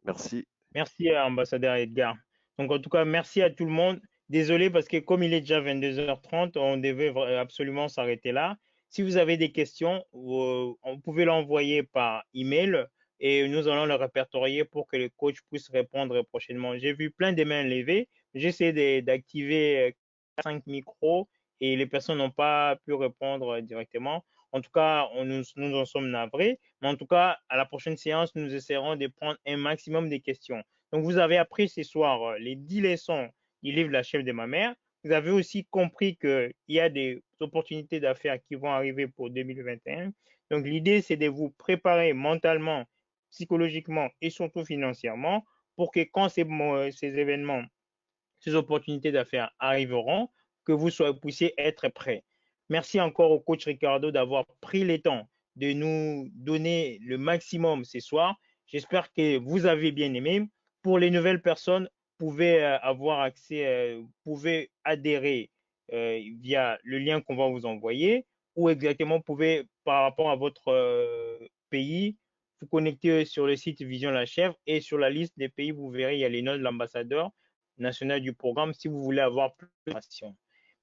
Merci. Merci, ambassadeur Edgar. Donc, en tout cas, merci à tout le monde. Désolé parce que comme il est déjà 22h30, on devait absolument s'arrêter là. Si vous avez des questions, vous pouvez l'envoyer par email et nous allons le répertorier pour que le coach puisse répondre prochainement. J'ai vu plein de mains levées. J'essaie d'activer 5 micros et les personnes n'ont pas pu répondre directement. En tout cas, nous en sommes navrés. Mais en tout cas, à la prochaine séance, nous essaierons de prendre un maximum de questions. Donc, vous avez appris ce soir les 10 leçons du livre La chef de ma mère. Vous avez aussi compris qu'il y a des opportunités d'affaires qui vont arriver pour 2021. Donc, l'idée, c'est de vous préparer mentalement, psychologiquement et surtout financièrement pour que quand ces événements, ces opportunités d'affaires arriveront, que vous puissiez être prêts. Merci encore au coach Ricardo d'avoir pris le temps de nous donner le maximum ce soir. J'espère que vous avez bien aimé. Pour les nouvelles personnes, vous pouvez avoir accès, vous pouvez adhérer via le lien qu'on va vous envoyer ou exactement vous pouvez, par rapport à votre pays, vous connecter sur le site Vision la Chèvre et sur la liste des pays, vous verrez, il y a les noms de l'ambassadeur national du programme si vous voulez avoir plus d'informations.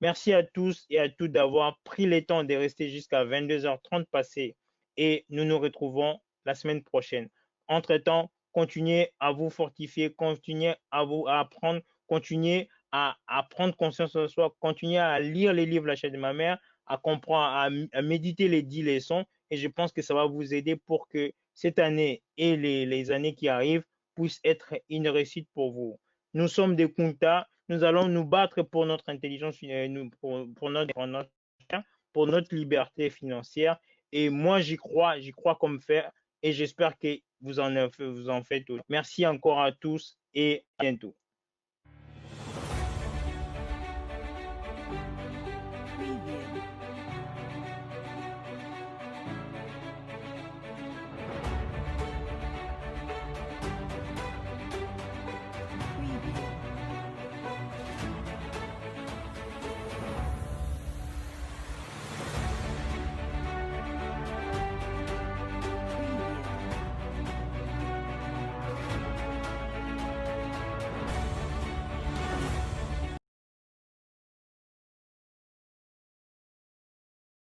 Merci à tous et à toutes d'avoir pris le temps de rester jusqu'à 22h30 passées et nous nous retrouvons la semaine prochaine. Entre-temps, continuez à vous fortifier, continuez à vous apprendre, continuez à prendre conscience de soi, continuez à lire les livres La chaîne de ma mère, à comprendre, à méditer les 10 leçons et je pense que ça va vous aider pour que cette année et les années qui arrivent puissent être une réussite pour vous. Nous sommes des Kunta. Nous allons nous battre pour notre intelligence, pour notre liberté financière. Et moi, j'y crois comme faire. Et j'espère que vous en faites tout. Merci encore à tous et à bientôt.